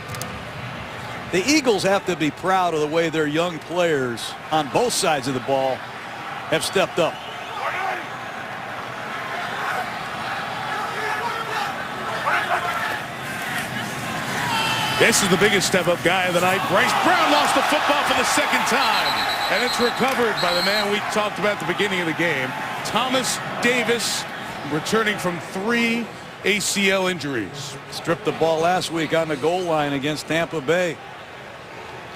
B: The Eagles have to be proud of the way their young players on both sides of the ball have stepped up.
A: This is the biggest step-up guy of the night. Bryce Brown lost the football for the second time, and it's recovered by the man we talked about at the beginning of the game, Thomas Davis, returning from 3 ACL injuries.
B: Stripped the ball last week on the goal line against Tampa Bay.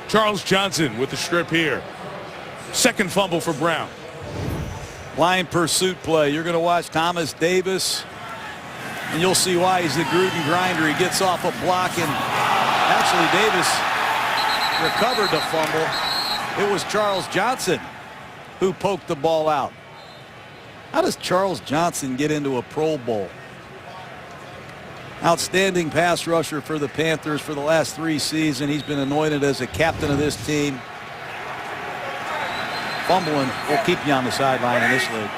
A: Charles Johnson with the strip here. Second fumble for Brown.
B: Line pursuit play. You're going to watch Thomas Davis, and you'll see why he's the Gruden grinder. He gets off a block, and actually Davis recovered the fumble. It was Charles Johnson who poked the ball out. How does Charles Johnson get into a Pro Bowl? Outstanding pass rusher for the Panthers for the last 3 seasons. He's been anointed as a captain of this team. Fumbling will keep you on the sideline in this league.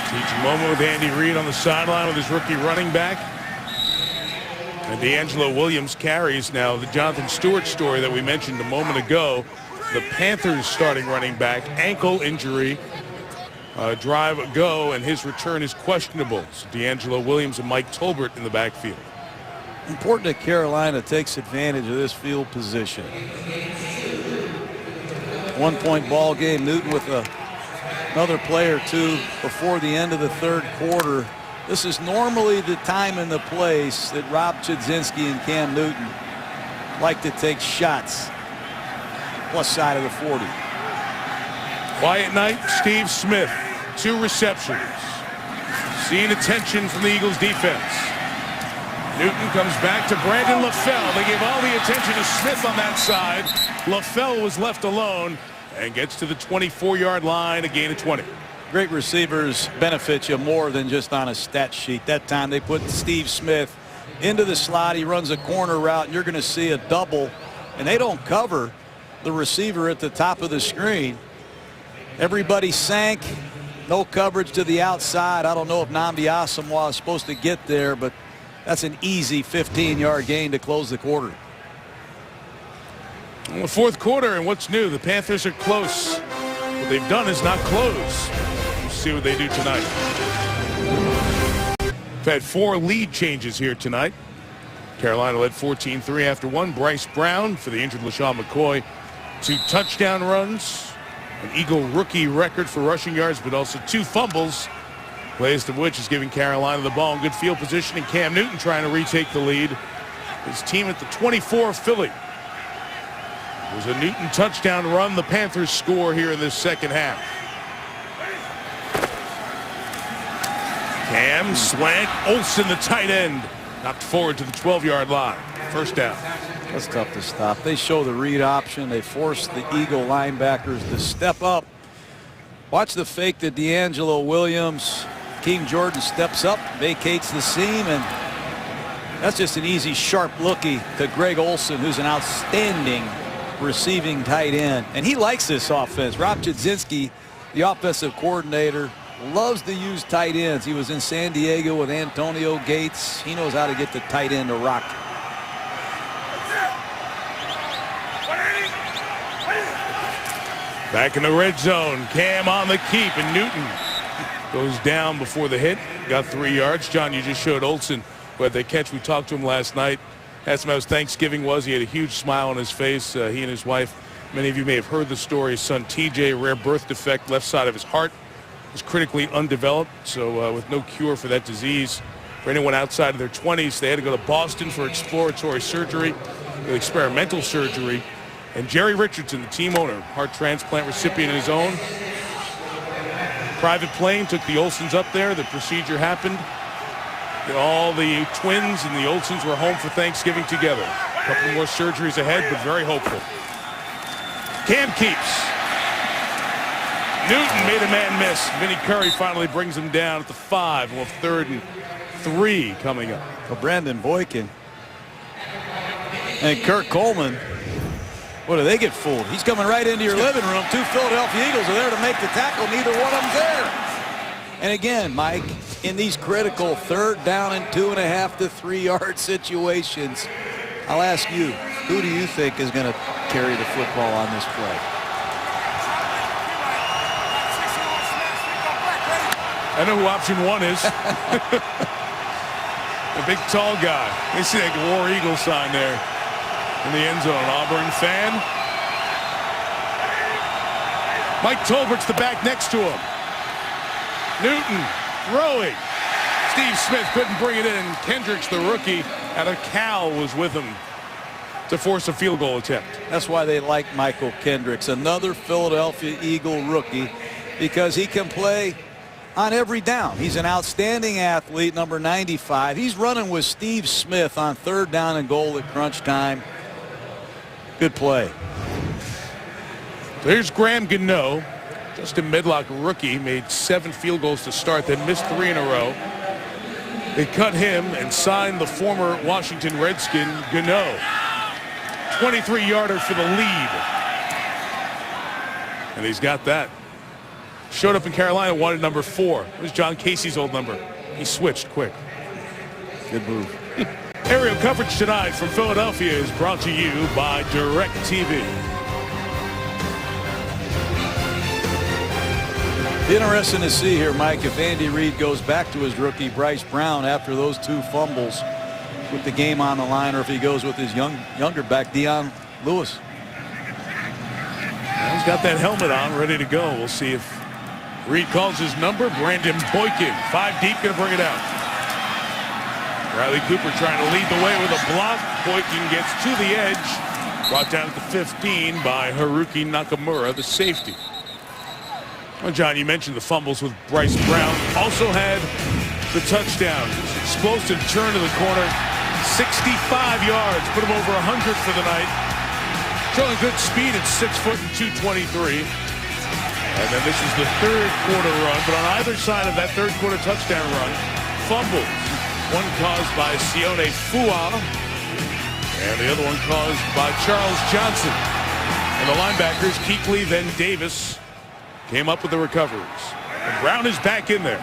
A: Teaching moment with Andy Reid on the sideline with his rookie running back. And D'Angelo Williams carries now the Jonathan Stewart story that we mentioned a moment ago. The Panthers starting running back, ankle injury. Drive go, and his return is questionable. So D'Angelo Williams and Mike Tolbert in the backfield.
B: Important that Carolina takes advantage of this field position. 1-point ball game. Newton with another play or two before the end of the third quarter. This is normally the time and the place that Rob Chudzinski and Cam Newton like to take shots. Plus side of the 40.
A: Quiet night, Steve Smith. 2 receptions. Seeing attention from the Eagles defense. Newton comes back to Brandon LaFell. They gave all the attention to Smith on that side. LaFell was left alone and gets to the 24-yard line, a gain of 20.
B: Great receivers benefit you more than just on a stat sheet. That time they put Steve Smith into the slot. He runs a corner route, and you're going to see a double. And they don't cover the receiver at the top of the screen. Everybody sank. No coverage to the outside. I don't know if Nnamdi Asomugha is supposed to get there, but that's an easy 15-yard gain to close the quarter.
A: Well, the fourth quarter, and what's new? The Panthers are close. What they've done is not close. We'll see what they do tonight. We've had 4 lead changes here tonight. Carolina led 14-3 after 1. Bryce Brown for the injured LaShawn McCoy. 2 touchdown runs. An Eagle rookie record for rushing yards, but also 2 fumbles. Latest of which is giving Carolina the ball in good field position, and Cam Newton trying to retake the lead. His team at the 24, Philly. It was a Newton touchdown run. The Panthers score here in this second half. Cam, slant, Olsen, the tight end, knocked forward to the 12-yard line. First down.
B: That's tough to stop. They show the read option. They force the Eagle linebackers to step up. Watch the fake to D'Angelo Williams. Keem Jordan steps up, vacates the seam, and that's just an easy, sharp lookie to Greg Olsen, who's an outstanding receiving tight end. And he likes this offense. Rob Chudzinski, the offensive coordinator, loves to use tight ends. He was in San Diego with Antonio Gates. He knows how to get the tight end to rock.
A: Back in the red zone. Cam on the keep, and Newton goes down before the hit. Got 3 yards. John, you just showed Olsen who had the catch. We talked to him last night. Asked him how his Thanksgiving was. He had a huge smile on his face. He and his wife, many of you may have heard the story. His son TJ, rare birth defect, left side of his heart, was critically undeveloped. So with no cure for that disease, for anyone outside of their 20s, they had to go to Boston for exploratory surgery. with experimental surgery. And Jerry Richardson, the team owner, heart transplant recipient of his own. Private plane took the Olsons up there. The procedure happened. All the twins and the Olsons were home for Thanksgiving together. A couple more surgeries ahead, but very hopeful. Cam keeps. Newton made a man miss. Vinny Curry finally brings him down at the 5. Well, 3rd and 3 coming up.
B: Well, Brandon Boykin and Kirk Coleman, what do they get fooled? He's coming right into your living room. 2 Philadelphia Eagles are there to make the tackle. Neither one of them's there. And again, Mike, in these critical 3rd down and 2.5 to 3 yard situations, I'll ask you, who do you think is going to carry the football on this play?
A: I know who option 1 is. The big tall guy. You see that War Eagle sign there in the end zone. Auburn fan. Mike Tolbert's the back next to him. Newton throwing. Steve Smith couldn't bring it in. Kendricks, the rookie, out of Cal, was with him to force a field goal attempt.
B: That's why they like Michael Kendricks, another Philadelphia Eagle rookie, because he can play on every down. He's an outstanding athlete, number 95. He's running with Steve Smith on 3rd down and goal at crunch time. Good play.
A: So here's Graham Gano. Justin Medlock, rookie, made 7 field goals to start, then missed 3 in a row. They cut him and signed the former Washington Redskin, Gano. 23-yarder for the lead. And he's got that. Showed up in Carolina, wanted number 4. It was John Casey's old number. He switched quick.
B: Good move.
A: Aerial coverage tonight from Philadelphia is brought to you by DirecTV.
B: Interesting to see here, Mike, if Andy Reid goes back to his rookie Bryce Brown after those 2 fumbles with the game on the line, or if he goes with his younger back, Dion Lewis.
A: Well, he's got that helmet on, ready to go. We'll see if Reid calls his number. Brandon Boykin, 5 deep, going to bring it out. Riley Cooper trying to lead the way with a block. Boykin gets to the edge. Brought down at the 15 by Haruki Nakamura, the safety. Well, John, you mentioned the fumbles with Bryce Brown. Also had the touchdown. Explosive turn to the corner. 65 yards. Put him over 100 for the night. Showing good speed at 6 foot and 223. And then this is the 3rd quarter run. But on either side of that 3rd quarter touchdown run, fumbles. One caused by Sione Fua. And the other one caused by Charles Johnson. And the linebackers, Kuechly, then Davis, came up with the recoveries. And Brown is back in there.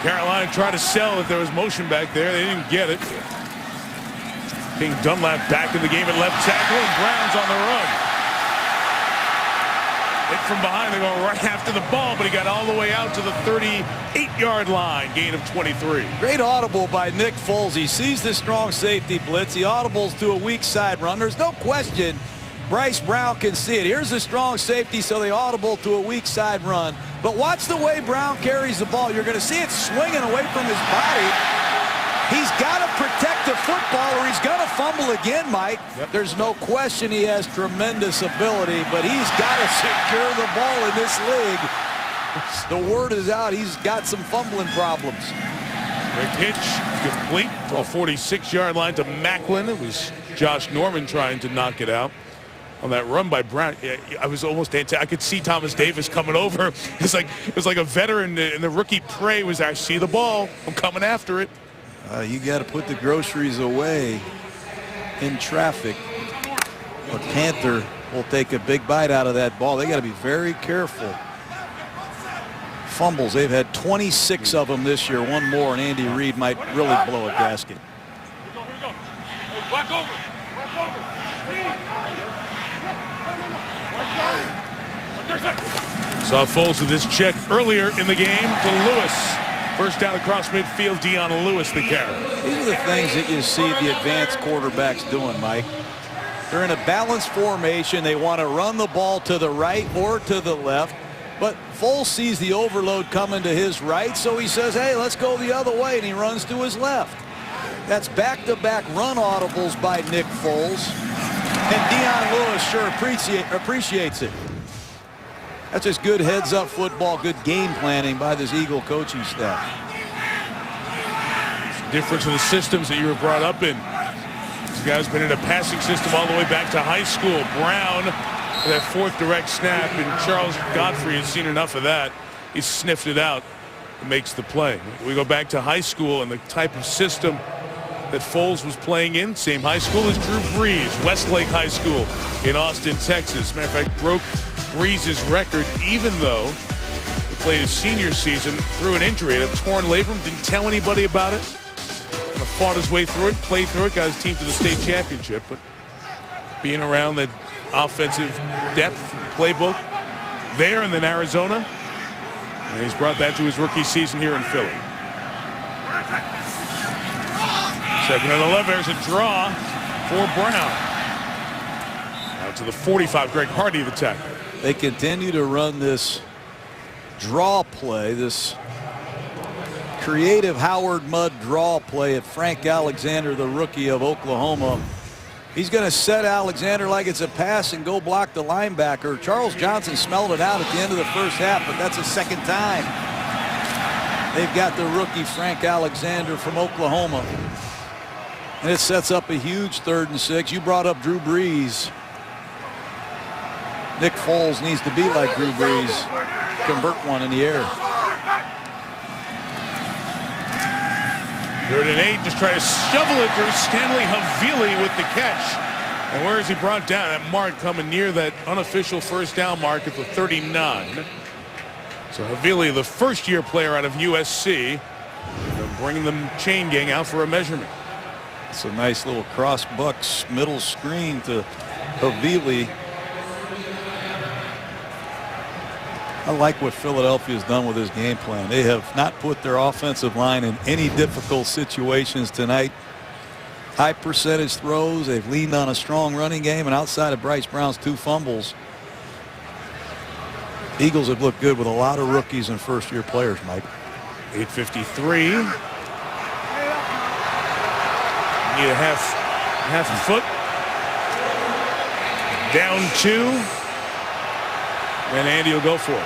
A: Carolina tried to sell that there was motion back there. They didn't get it. King Dunlap back in the game at left tackle, and Brown's on the run. Hit from behind, they go right after the ball, but he got all the way out to the 38-yard line, gain of 23.
B: Great audible by Nick Foles. He sees the strong safety blitz. He audibles to a weak side run. There's no question Bryce Brown can see it. Here's the strong safety, so they audible to a weak side run. But watch the way Brown carries the ball. You're going to see it swinging away from his body. He's got to protect the football or he's going to fumble again, Mike.
A: Yep.
B: There's no question he has tremendous ability, but he's got to secure the ball in this league. The word is out. He's got some fumbling problems.
A: Quick hitch, complete to a 46-yard line to Macklin. It was Josh Norman trying to knock it out on that run by Brown. I was almost I could see Thomas Davis coming over. It was like a veteran, and the rookie Prey was, I see the ball, I'm coming after it.
B: You got to put the groceries away in traffic. A Panther will take a big bite out of that ball. They got to be very careful. Fumbles, they've had 26 of them this year. One more, and Andy Reid might really blow a gasket.
A: Saw Foles with this check earlier in the game to Lewis. First down across midfield, Deon Lewis the carry.
B: These are the things that you see the advanced quarterbacks doing, Mike. They're in a balanced formation. They want to run the ball to the right or to the left. But Foles sees the overload coming to his right, so he says, hey, let's go the other way, and he runs to his left. That's back-to-back run audibles by Nick Foles. And Deion Lewis sure appreciates it. That's just good heads-up football, good game planning by this Eagle coaching staff.
A: Difference in the systems that you were brought up in. This guy's been in a passing system all the way back to high school. Brown, that fourth direct snap, and Charles Godfrey has seen enough of that. He sniffed it out and makes the play. We go back to high school and the type of system that Foles was playing in. Same high school as Drew Brees, Westlake High School in Austin, Texas. Matter of fact, broke Brees' record, even though he played his senior season through an injury, a torn labrum, didn't tell anybody about it. Kind of fought his way through it, played through it, got his team to the state championship. But being around that offensive depth playbook there and then Arizona, and he's brought that to his rookie season here in Philly. 2nd and 11, there's a draw for Brown. Out to the 45, Greg Hardy, the tackle.
B: They continue to run this draw play, this creative Howard Mudd draw play at Frank Alexander, the rookie of Oklahoma. He's going to set Alexander like it's a pass and go block the linebacker. Charles Johnson smelled it out at the end of the first half, but that's the second time they've got the rookie Frank Alexander from Oklahoma. And it sets up a huge 3rd and 6. You brought up Drew Brees. Nick Foles needs to be like Drew Brees. Convert one in the air.
A: 3rd and 8, just try to shovel it through Stanley Havili with the catch. And where is he brought down? That mark coming near that unofficial first down mark at the 39. So Havili, the first-year player out of USC, bringing the chain gang out for a measurement.
B: It's a nice little cross bucks middle screen to Havili. I like what Philadelphia's done with his game plan. They have not put their offensive line in any difficult situations tonight. High percentage throws. They've leaned on a strong running game, and outside of Bryce Brown's 2 fumbles, Eagles have looked good with a lot of rookies and first-year players, Mike.
A: 8:53. Need a half a foot. Down 2. And Andy will go for it.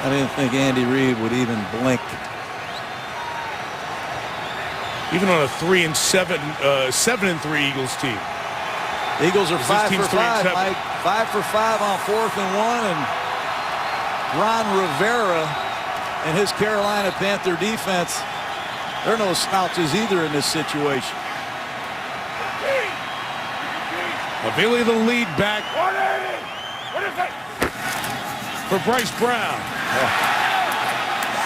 B: I didn't think Andy Reid would even blink.
A: Even on a 3-7, 7-3 Eagles team.
B: Eagles are 5 for 5,
A: 3-7.
B: Mike. 5 for 5 on 4th and 1, and Ron Rivera and his Carolina Panther defense, they're no slouches either in this situation.
A: Havili, the lead back for Bryce Brown.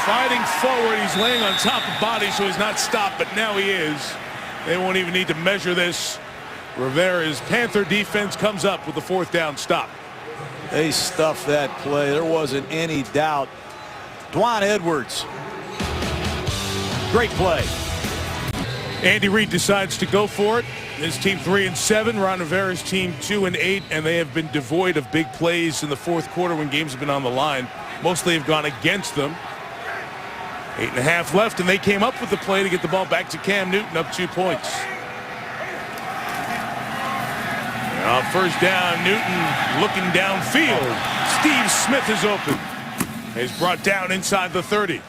A: Fighting forward, he's laying on top of body, so he's not stopped, but now he is. They won't even need to measure this. Rivera's Panther defense comes up with the 4th down stop.
B: They stuffed that play. There wasn't any doubt. Dwan Edwards. Great play.
A: Andy Reid decides to go for it. His team 3-7. Ron Rivera's team 2-8, and they have been devoid of big plays in the 4th quarter when games have been on the line. Mostly have gone against them. 8.5 left, and they came up with the play to get the ball back to Cam Newton, up 2 points. On 1st down, Newton looking downfield. Steve Smith is open. He's brought down inside the 30.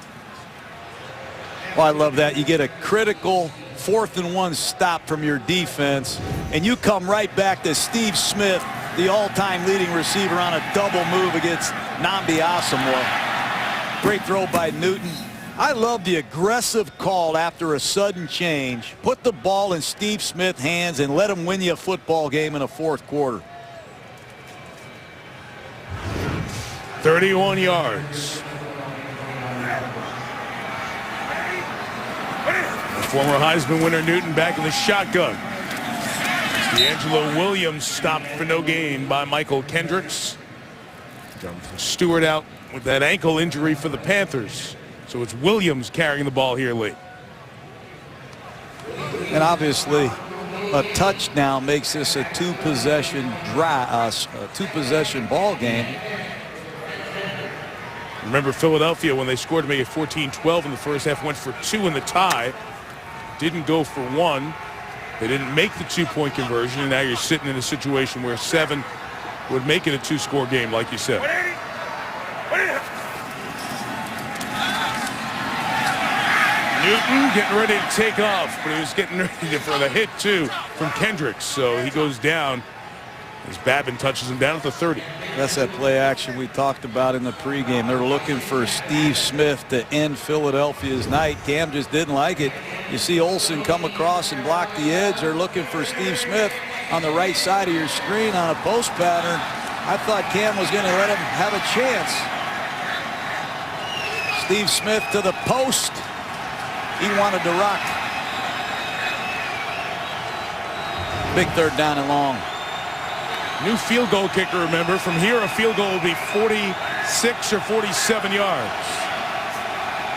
B: Well, I love that. You get a critical 4th and 1 stop from your defense, and you come right back to Steve Smith, the all-time leading receiver, on a double move against Nnamdi Asomugha. Great throw by Newton. I love the aggressive call after a sudden change. Put the ball in Steve Smith's hands and let him win you a football game in a 4th quarter.
A: 31 yards. Former Heisman winner Newton back in the shotgun. D'Angelo Williams stopped for no gain by Michael Kendricks. Jonathan Stewart out with that ankle injury for the Panthers. So it's Williams carrying the ball here late.
B: And obviously a touchdown makes this a two-possession ball game.
A: Remember Philadelphia when they scored to make it 14-12 in the first half, went for 2 in the tie. Didn't go for 1. They didn't make the 2-point conversion, and now you're sitting in a situation where 7 would make it a 2-score game, like you said. Newton getting ready to take off, but he was getting ready for the hit, too, from Kendricks. So he goes down as Babin touches him down at the 30.
B: That's that play action we talked about in the pregame. They're looking for Steve Smith to end Philadelphia's night. Cam just didn't like it. You see Olsen come across and block the edge. They're looking for Steve Smith on the right side of your screen on a post pattern. I thought Cam was going to let him have a chance. Steve Smith to the post. He wanted to rock. Big third down and long.
A: New field goal kicker, remember. From here, a field goal will be 46 or 47 yards.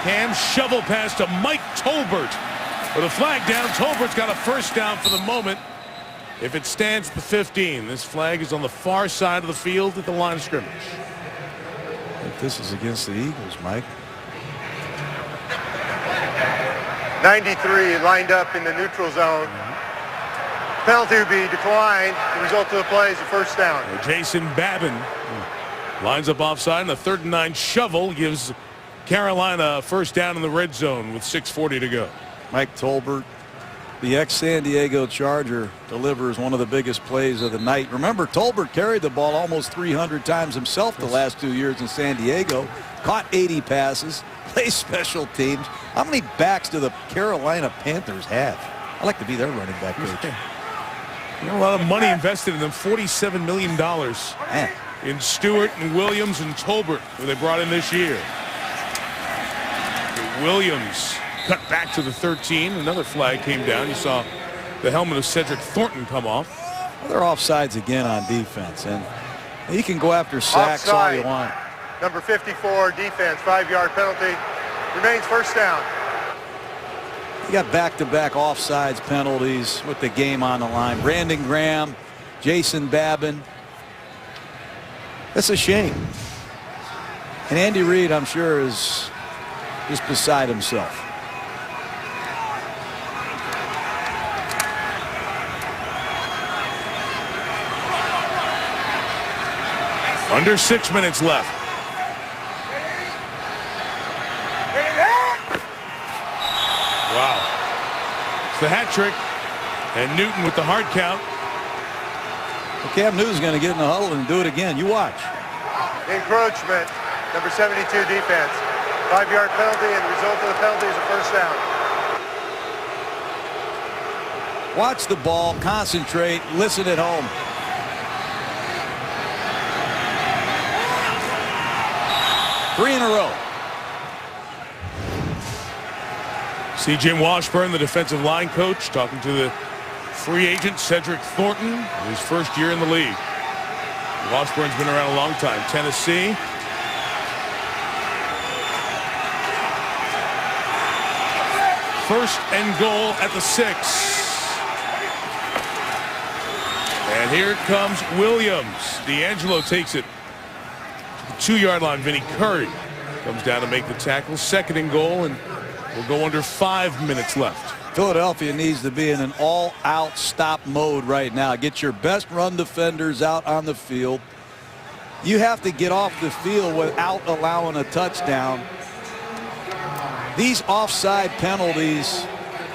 A: Cam shovel pass to Mike Tolbert. With a flag down, Tolbert's got a first down for the moment. If it stands at the 15, this flag is on the far side of the field at the line of scrimmage.
B: I think this is against the Eagles, Mike.
C: 93 lined up in the neutral zone. Penalty will be declined. The result of the play is a first down.
A: Jason Babin lines up offside, and a 3rd and 9 shovel gives Carolina a first down in the red zone with 6:40 to go.
B: Mike Tolbert, the ex-San Diego Charger, delivers one of the biggest plays of the night. Remember, Tolbert carried the ball almost 300 times himself the last 2 years in San Diego. Caught 80 passes, plays special teams. How many backs do the Carolina Panthers have? I'd like to be their running back coach.
A: You know, a lot of money invested in them, $47 million in Stewart and Williams and Tolbert, who they brought in this year. Williams cut back to the 13. Another flag came down. You saw the helmet of Cedric Thornton come off.
B: Well, they're offsides again on defense, and you can go after sacks all you want.
C: Number 54 defense, 5-yard penalty. Remains first down.
B: You got back-to-back offsides penalties with the game on the line. Brandon Graham, Jason Babin. That's a shame. And Andy Reid, I'm sure, is just beside himself.
A: Under 6 minutes left. Wow. It's the hat trick. And Newton with the hard count.
B: Well, Cam Newton's going to get in the huddle and do it again. You watch.
C: Encroachment. Number 72 defense. 5-yard penalty, and the result of the penalty is a first down.
B: Watch the ball. Concentrate. Listen at home. Three in a row.
A: See Jim Washburn, the defensive line coach, talking to the free agent Cedric Thornton, his first year in the league. Washburn's been around a long time. Tennessee. First and goal at the 6. And here comes Williams. D'Angelo takes it. 2-yard line. Vinny Curry comes down to make the tackle. 2nd and goal, and we'll go under 5 minutes left.
B: Philadelphia needs to be in an all-out stop mode right now. Get your best run defenders out on the field. You have to get off the field without allowing a touchdown. These offside penalties,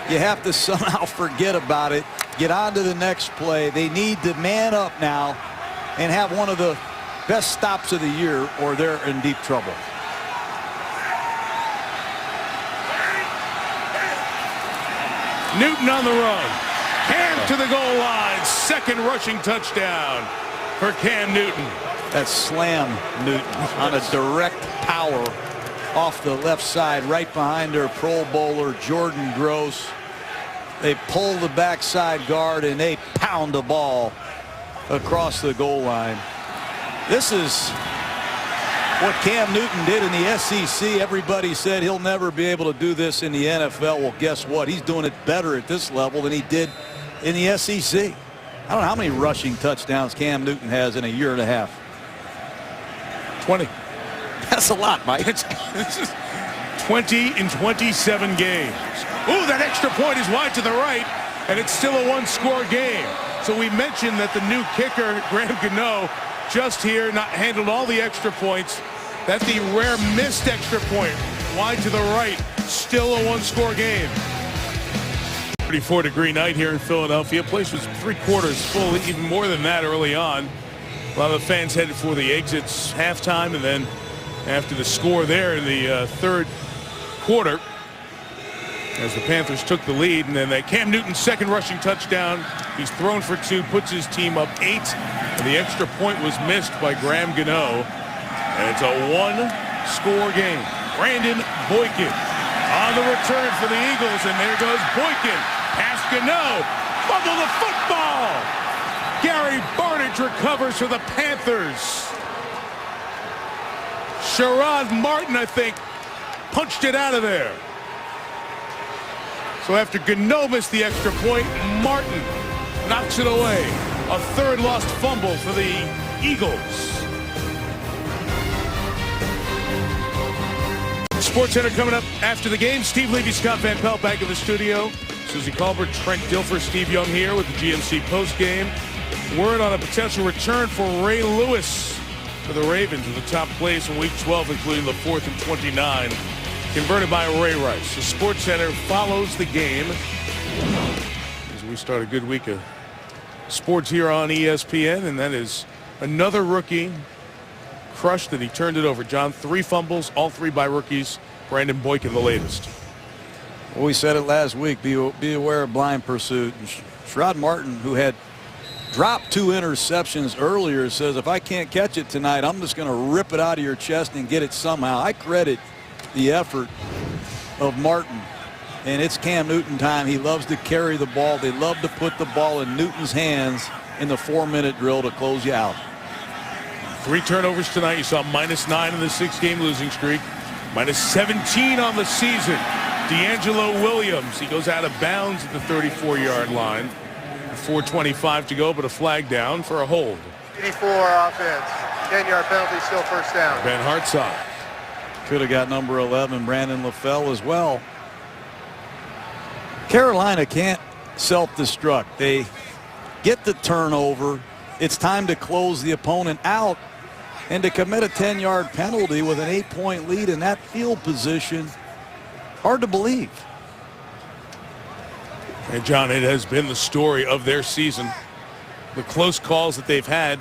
B: you have to somehow forget about it. Get on to the next play. They need to man up now and have one of the best stops of the year, or they're in deep trouble.
A: Newton on the run. Cam to the goal line. 2nd rushing touchdown for Cam Newton.
B: That slam Newton on a direct power off the left side, right behind their Pro Bowler Jordan Gross. They pull the backside guard and they pound the ball across the goal line. This is what Cam Newton did in the SEC. Everybody said he'll never be able to do this in the NFL. Well, guess what? He's doing it better at this level than he did in the SEC. I don't know how many rushing touchdowns Cam Newton has in a year and a half.
A: 20.
B: That's a lot, Mike.
A: It's 20 in 27 games. Ooh, that extra point is wide to the right, and it's still a one-score game. So we mentioned that the new kicker, Graham Gano, just here, not handled all the extra points. That's the rare missed extra point. Wide to the right, still a one-score game. 34-degree night here in Philadelphia. Place was three-quarters full, even more than that early on. A lot of the fans headed for the exits halftime, and then after the score there in the third quarter, as the Panthers took the lead, and then Cam Newton's second rushing touchdown. He's thrown for 2, puts his team up 8, and the extra point was missed by Graham Gano, and it's a one-score game. Brandon Boykin on the return for the Eagles, and there goes Boykin past Gano, fumble the football. Gary Barnidge recovers for the Panthers. Sherrod Martin, I think, punched it out of there. So after Gano missed the extra point, Martin knocks it away. A third lost fumble for the Eagles. Sports Center coming up after the game. Steve Levy, Scott Van Pelt back in the studio. Susie Colbert, Trent Dilfer, Steve Young here with the GMC postgame. Word on a potential return for Ray Lewis for the Ravens in the top plays in Week 12, including the 4th and 29. Converted by Ray Rice. The Sports Center follows the game as we start a good week of sports here on ESPN, and that is another rookie crushed, and he turned it over. John, 3 fumbles, all 3 by rookies. Brandon Boykin, the latest.
B: Well, we said it last week. Be aware of blind pursuit. Sherrod Martin, who had dropped 2 interceptions earlier, says, if I can't catch it tonight, I'm just going to rip it out of your chest and get it somehow. I credit the effort of Martin, and it's Cam Newton time. He loves to carry the ball. They love to put the ball in Newton's hands in the 4-minute drill to close you out.
A: 3 turnovers tonight. You saw -9 in the 6-game losing streak, -17 on the season. D'Angelo Williams, he goes out of bounds at the 34-yard line. 4:25 to go, but a flag down for a hold.
C: 84 offense, 10-yard penalty, still first down.
A: Ben Hartsock.
B: Could have got number 11, Brandon LaFell, as well. Carolina can't self-destruct. They get the turnover. It's time to close the opponent out, and to commit a 10-yard penalty with an 8-point lead in that field position, hard to believe.
A: And John, it has been the story of their season. The close calls that they've had.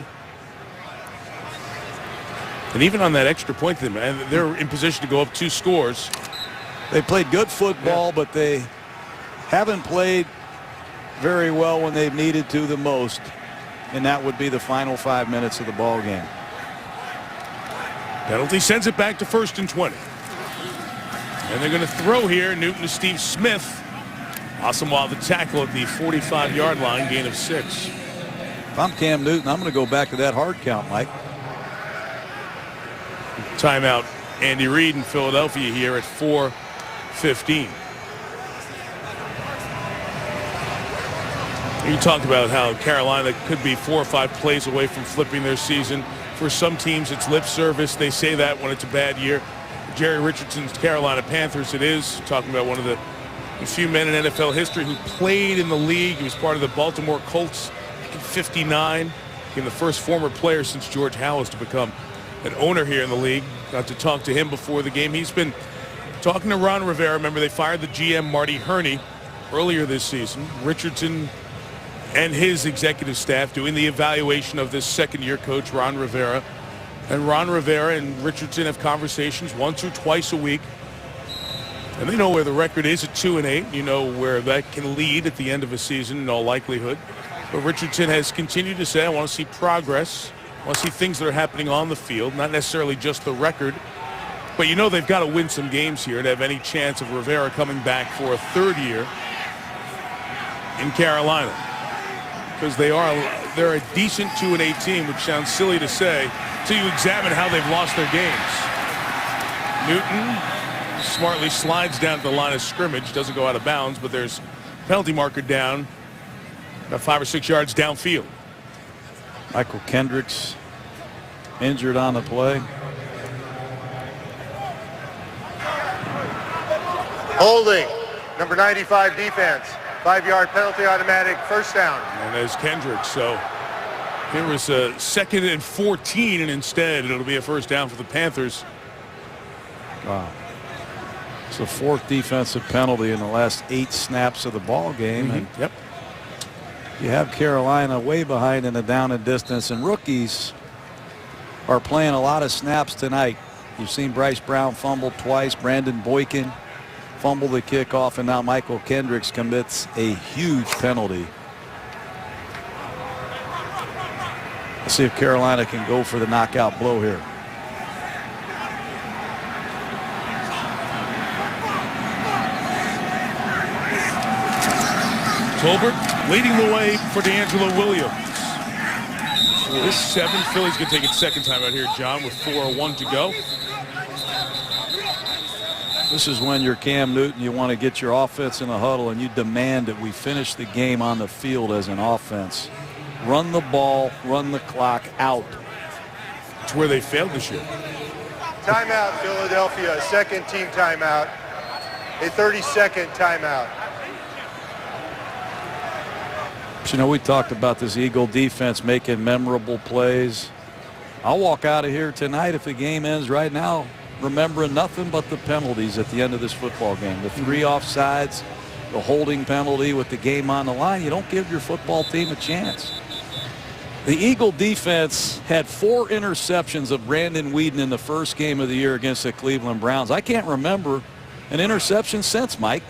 A: And even on that extra point, they're in position to go up 2 scores.
B: They played good football, but they haven't played very well when they've needed to the most. And that would be the final 5 minutes of the ball game.
A: Penalty sends it back to 1st and 20. And they're going to throw here. Newton to Steve Smith. Asamoah the tackle at the 45-yard line, gain of 6.
B: If I'm Cam Newton, I'm going to go back to that hard count, Mike.
A: Timeout, Andy Reid in Philadelphia here at 4:15. You talked about how Carolina could be 4 or 5 plays away from flipping their season. For some teams, it's lip service. They say that when it's a bad year. Jerry Richardson's Carolina Panthers, it is. Talking about one of the few men in NFL history who played in the league. He was part of the Baltimore Colts in '59. Became the first former player since George Halas to become an owner here in the league. Got to talk to him before the game. He's been talking to Ron Rivera. Remember, they fired the GM Marty Herney earlier this season. Richardson and his executive staff doing the evaluation of this second-year coach, Ron Rivera. And Ron Rivera and Richardson have conversations once or twice a week. And they know where the record is at 2-8. You know where that can lead at the end of a season in all likelihood. But Richardson has continued to say, I want to see progress. I want to see things that are happening on the field, not necessarily just the record. But you know they've got to win some games here to have any chance of Rivera coming back for a 3rd year in Carolina. Because they're a decent 2-8 team, which sounds silly to say until you examine how they've lost their games. Newton smartly slides down to the line of scrimmage, doesn't go out of bounds, but there's penalty marker down About 5 or 6 yards downfield.
B: Michael Kendricks injured on the play.
C: Holding, number 95 defense. 5-yard penalty, automatic, first down.
A: And there's Kendricks. So here was a 2nd and 14, and instead it'll be a first down for the Panthers.
B: Wow. It's the 4th defensive penalty in the last 8 snaps of the ball game. And
A: Yep.
B: you have Carolina way behind in the down and distance, and rookies are playing a lot of snaps tonight. You've seen Bryce Brown fumble twice, Brandon Boykin fumble the kickoff, and now Michael Kendricks commits a huge penalty. Let's see if Carolina can go for the knockout blow here.
A: Tolbert leading the way for D'Angelo Williams. This 7. Philly's going to take its second time out here, John, with 4:01 to go.
B: This is when you're Cam Newton. You want to get your offense in a huddle, and you demand that we finish the game on the field as an offense. Run the ball, run the clock out.
A: It's where they failed this year.
C: Timeout, Philadelphia, 2nd team timeout. A 30-second timeout.
B: But, you know, we talked about this Eagle defense making memorable plays. I'll walk out of here tonight if the game ends right now remembering nothing but the penalties at the end of this football game. The 3 offsides, the holding penalty with the game on the line. You don't give your football team a chance. The Eagle defense had 4 interceptions of Brandon Weeden in the first game of the year against the Cleveland Browns. I can't remember an interception since, Mike.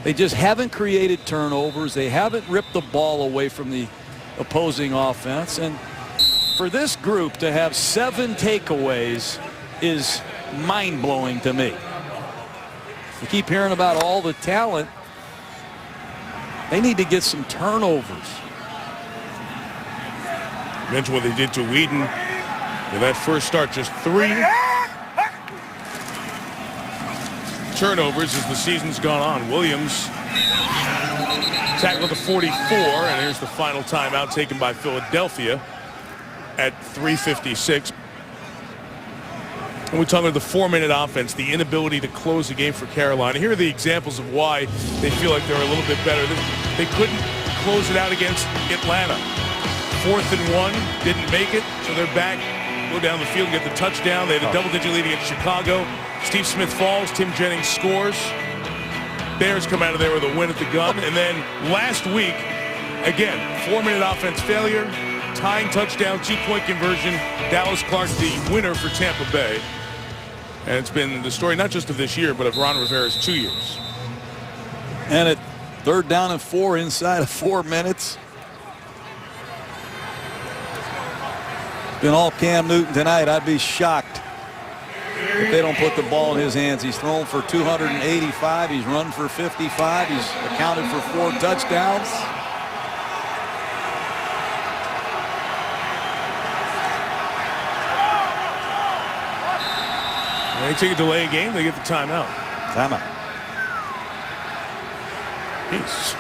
B: They just haven't created turnovers. They haven't ripped the ball away from the opposing offense. And for this group to have 7 takeaways is mind-blowing to me. We keep hearing about all the talent. They need to get some turnovers.
A: Mention what they did to Weeden in that first start. Just 3 turnovers as the season's gone on. Williams tackled the 44, and here's the final timeout taken by Philadelphia at 3:56. And we're talking about the 4-minute offense, the inability to close the game for Carolina. Here are the examples of why they feel like they're a little bit better. They couldn't close it out against Atlanta. 4th and 1, didn't make it, so they're back, go down the field and get the touchdown. They had a double-digit lead against Chicago. Steve Smith falls, Tim Jennings scores. Bears come out of there with a win at the gun. And then last week, again, 4-minute offense failure, tying touchdown, 2-point conversion. Dallas Clark the winner for Tampa Bay. And it's been the story not just of this year, but of Ron Rivera's 2 years.
B: And at 3rd down and 4 inside of 4 minutes. Been all Cam Newton tonight. I'd be shocked if they don't put the ball in his hands. He's thrown for 285. He's run for 55. He's accounted for 4 touchdowns.
A: When they take a delay game, they get the timeout.
B: Timeout.
A: He's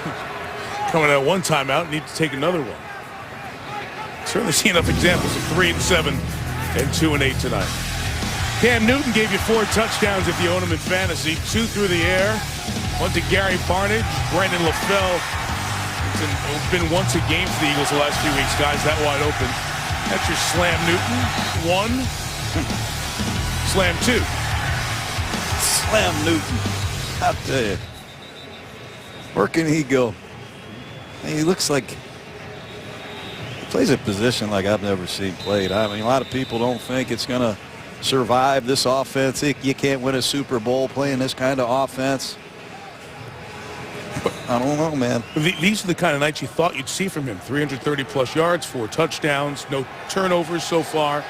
A: coming out 1 timeout, need to take another one. Certainly see enough examples of 3 and 7 and 2 and 8 tonight. Cam Newton gave you 4 touchdowns if you own him in fantasy. 2 through the air. 1 to Gary Barnidge, Brandon LaFell. It's been once a game for the Eagles the last few weeks, guys. That wide open. That's your slam Newton. 1. Slam 2.
B: Slam Newton. I'll tell you. Where can he go? He looks like he plays a position like I've never seen played. I mean, a lot of people don't think it's going to survive this offense. You can't win a Super Bowl playing this kind of offense. I don't know, man.
A: These are the kind of nights you thought you'd see from him. 330-plus yards, 4 touchdowns, no turnovers so far.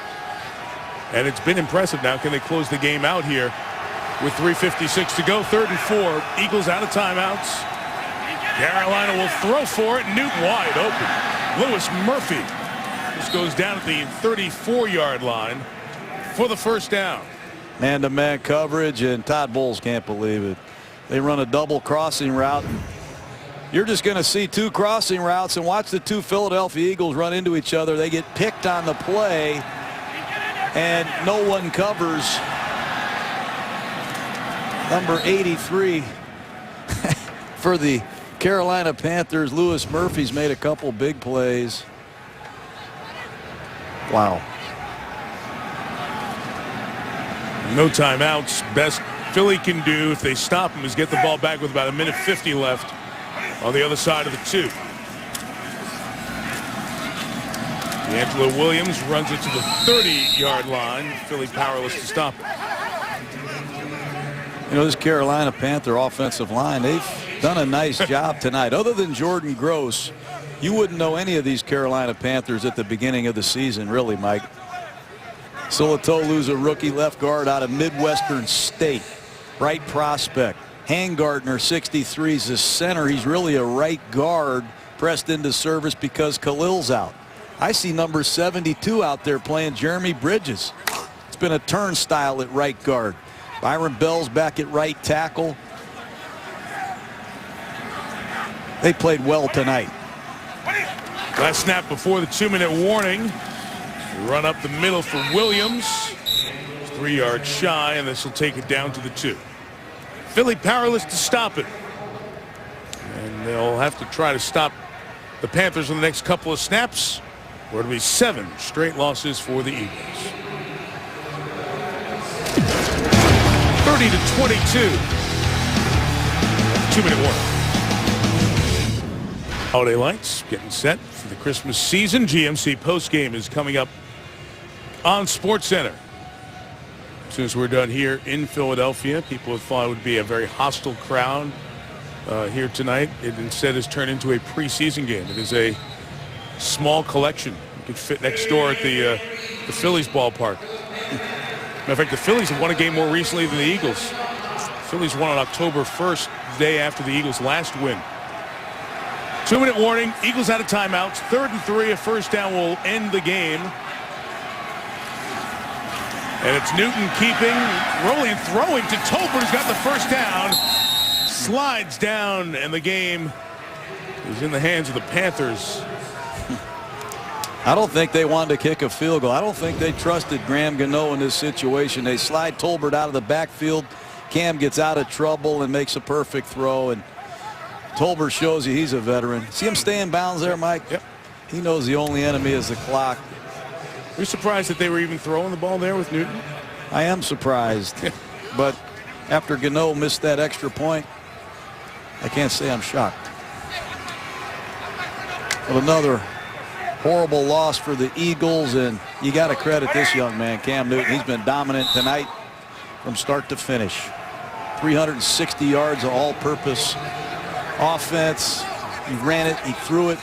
A: And it's been impressive now. Can they close the game out here with 3:56 to go? 3rd and 4. Eagles out of timeouts. Carolina will throw for it. Newton wide open. Lewis Murphy just goes down at the 34-yard line for the first down.
B: Man-to-man coverage, and Todd Bowles can't believe it. They run a double crossing route. You're just going to see two crossing routes, and watch the two Philadelphia Eagles run into each other. They get picked on the play, and no one covers. Number 83 for the Carolina Panthers, Louis Murphy's made a couple big plays. Wow.
A: No timeouts. Best Philly can do if they stop him is get the ball back with about 1:50 left on the other side of the 2. D'Angelo Williams runs it to the 30-yard line. Philly powerless to stop it.
B: You know, this Carolina Panther offensive line, they've done a nice job tonight. Other than Jordan Gross, you wouldn't know any of these Carolina Panthers at the beginning of the season, really, Mike. Silitolu's a rookie left guard out of Midwestern State. Bright prospect. Hangardner, 63, is a center. He's really a right guard pressed into service because Khalil's out. I see number 72 out there playing Jeremy Bridges. It's been a turnstile at right guard. Byron Bell's back at right tackle. They played well tonight.
A: Last snap before the 2-minute warning. Run up the middle for Williams. 3 yards shy, and this will take it down to the 2. Philly powerless to stop it. And they'll have to try to stop the Panthers in the next couple of snaps, or it'll be 7 straight losses for the Eagles. 30-22. 2-minute warning. Holiday lights getting set for the Christmas season. GMC postgame is coming up on SportsCenter. As soon as we're done here in Philadelphia, people have thought it would be a very hostile crowd here tonight. It instead has turned into a preseason game. It is a small collection. You could fit next door at the Phillies ballpark. Matter of fact, the Phillies have won a game more recently than the Eagles. The Phillies won on October 1st, the day after the Eagles' last win. 2-minute warning. Eagles out of timeouts. 3rd and 3. A first down will end the game. And it's Newton keeping, rolling and throwing to Tolbert, who's got the first down. Slides down, and the game is in the hands of the Panthers.
B: I don't think they wanted to kick a field goal. I don't think they trusted Graham Gano in this situation. They slide Tolbert out of the backfield. Cam gets out of trouble and makes a perfect throw. And Tolbert shows you he's a veteran. See him stay in bounds there, Mike?
A: Yep.
B: He knows the only enemy is the clock.
A: Are you surprised that they were even throwing the ball there with Newton?
B: I am surprised. But after Gano missed that extra point, I can't say I'm shocked. But another horrible loss for the Eagles, and you got to credit this young man, Cam Newton. He's been dominant tonight from start to finish. 360 yards of all-purpose offense. He ran it, he threw it.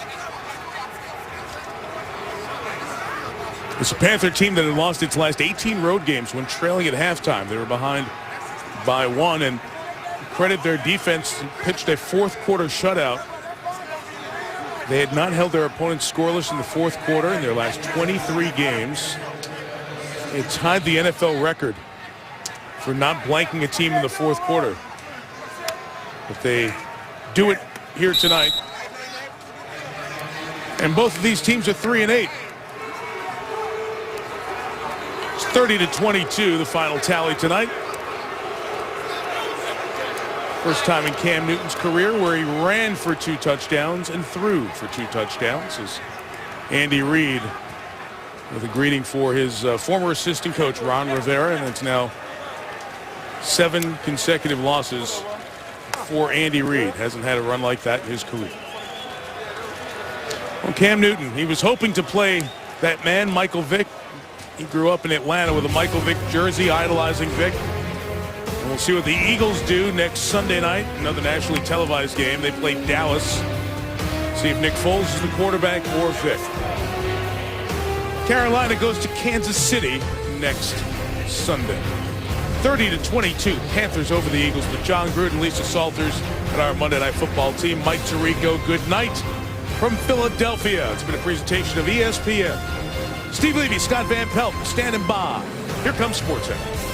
A: It's a Panther team that had lost its last 18 road games when trailing at halftime. They were behind by 1, and credit their defense, pitched a fourth-quarter shutout. They had not held their opponents scoreless in the fourth quarter in their last 23 games. They tied the NFL record for not blanking a team in the fourth quarter. But they do it here tonight. And both of these teams are 3-8. It's 30-22, the final tally tonight. First time in Cam Newton's career where he ran for 2 touchdowns and threw for 2 touchdowns. As Andy Reid with a greeting for his former assistant coach Ron Rivera, and it's now 7 consecutive losses for Andy Reid. Hasn't had a run like that in his career. Well, Cam Newton, he was hoping to play that man, Michael Vick. He grew up in Atlanta with a Michael Vick jersey, idolizing Vick. And we'll see what the Eagles do next Sunday night, another nationally televised game. They play Dallas. See if Nick Foles is the quarterback or Vick. Carolina goes to Kansas City next Sunday. 30-22, Panthers over the Eagles with John Gruden, Lisa Salters, and our Monday Night Football team. Mike Tirico, good night from Philadelphia. It's been a presentation of ESPN. Steve Levy, Scott Van Pelt standing by. Here comes SportsCenter.